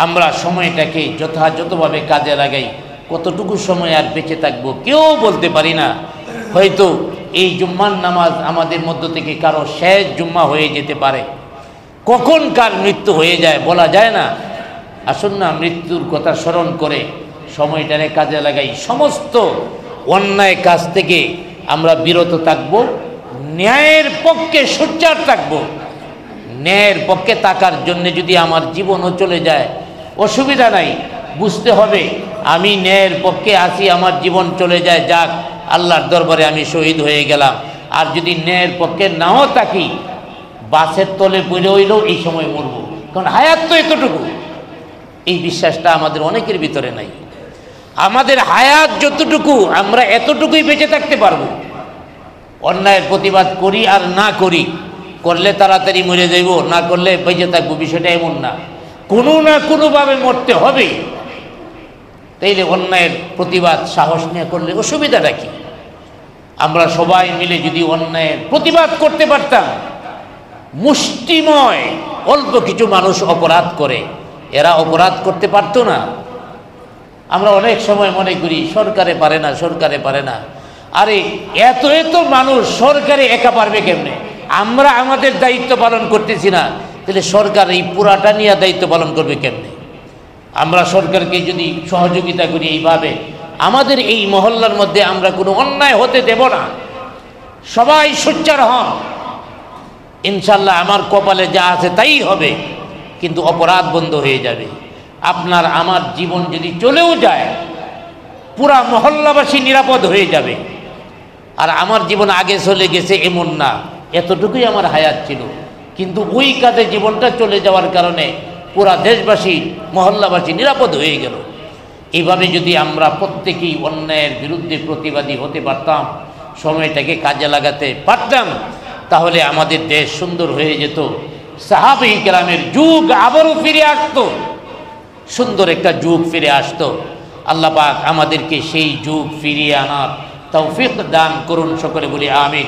আমরা সময়টাকে যথাযথভাবে কাজে লাগাই। কতটুকু সময় আর বেঁচে থাকবো কেউ বলতে পারি না। হয়তো এই জুম্মার নামাজ আমাদের মধ্য থেকে কারো শেষ জুম্মা হয়ে যেতে পারে, কখন কার মৃত্যু হয়ে যায় বলা যায় না। আসুন না মৃত্যুর কথা স্মরণ করে সময়টারে কাজে লাগাই। সমস্ত অন্যায় কাজ থেকে আমরা বিরত থাকব, ন্যায়ের পক্ষে সোচ্চার থাকব। ন্যায়ের পক্ষে থাকার জন্য যদি আমার জীবনও চলে যায় অসুবিধা নাই, বুঝতে হবে আমি ন্যায়ের পক্ষে আছি, আমার জীবন চলে যায়, যাক আল্লাহর দরবারে আমি শহীদ হয়ে গেলাম। আর যদি ন্যায়ের পক্ষে নাও থাকি, বাসের তলে পড়ে হইলেও এই সময় মরব, কারণ হায়াত তো এতটুকু। এই বিশ্বাসটা আমাদের অনেকের ভিতরে নাই। আমাদের হায়াত যতটুকু আমরা এতটুকুই বেঁচে থাকতে পারবো। অন্যায়ের প্রতিবাদ করি আর না করি, করলে তাড়াতাড়ি মরে যাইব, না করলে বেঁচে থাকবো, বিষয়টা এমন না। কোনো না কোনোভাবে মরতে হবে। তাইলে অন্যায়ের প্রতিবাদ সাহস নিয়ে করলে অসুবিধাটা কি? আমরা সবাই মিলে যদি অন্যায়ের প্রতিবাদ করতে পারতাম, মুষ্টিময় অল্প কিছু মানুষ অপরাধ করে, এরা অপরাধ করতে পারতো না? আমরা অনেক সময় মনে করি সরকারে পারে না, সরকারে পারে না। আরে এত এত মানুষ সরকারে একা পারবে কেমনে? আমরা আমাদের দায়িত্ব পালন করতেছি না, তাহলে সরকার এই পুরাটা নিয়ে দায়িত্ব পালন করবে কেমনে? আমরা সরকারকে যদি সহযোগিতা করি এইভাবে, আমাদের এই মহল্লার মধ্যে আমরা কোনো অন্যায় হতে দেব না, সবাই সোচ্চার হন, ইনশাল্লাহ আমার কপালে যা আছে তাই হবে, কিন্তু অপরাধ বন্ধ হয়ে যাবে। আপনার আমার জীবন যদি চলেও যায়, পুরা মহল্লাবাসী নিরাপদ হয়ে যাবে। আর আমার জীবন আগে চলে গেছে এমন না, এতটুকুই আমার হায়াত ছিল, কিন্তু ওই কাজে জীবনটা চলে যাওয়ার কারণে পুরা দেশবাসী মহল্লাবাসী নিরাপদ হয়ে গেল। এইভাবে যদি আমরা প্রত্যেকেই অন্যায়ের বিরুদ্ধে প্রতিবাদী হতে পারতাম, সময়টাকে কাজে লাগাতে পারতাম, তাহলে আমাদের দেশ সুন্দর হয়ে যেত। সাহাবায়ে কেরামের যুগ আবারও ফিরে আসতো, সুন্দর একটা যুগ ফিরে আসতো। আল্লাহ পাক আমাদেরকে সেই যুগ ফিরিয়ে আনার তৌফিক দান করুন, সকলে বলি আমিন।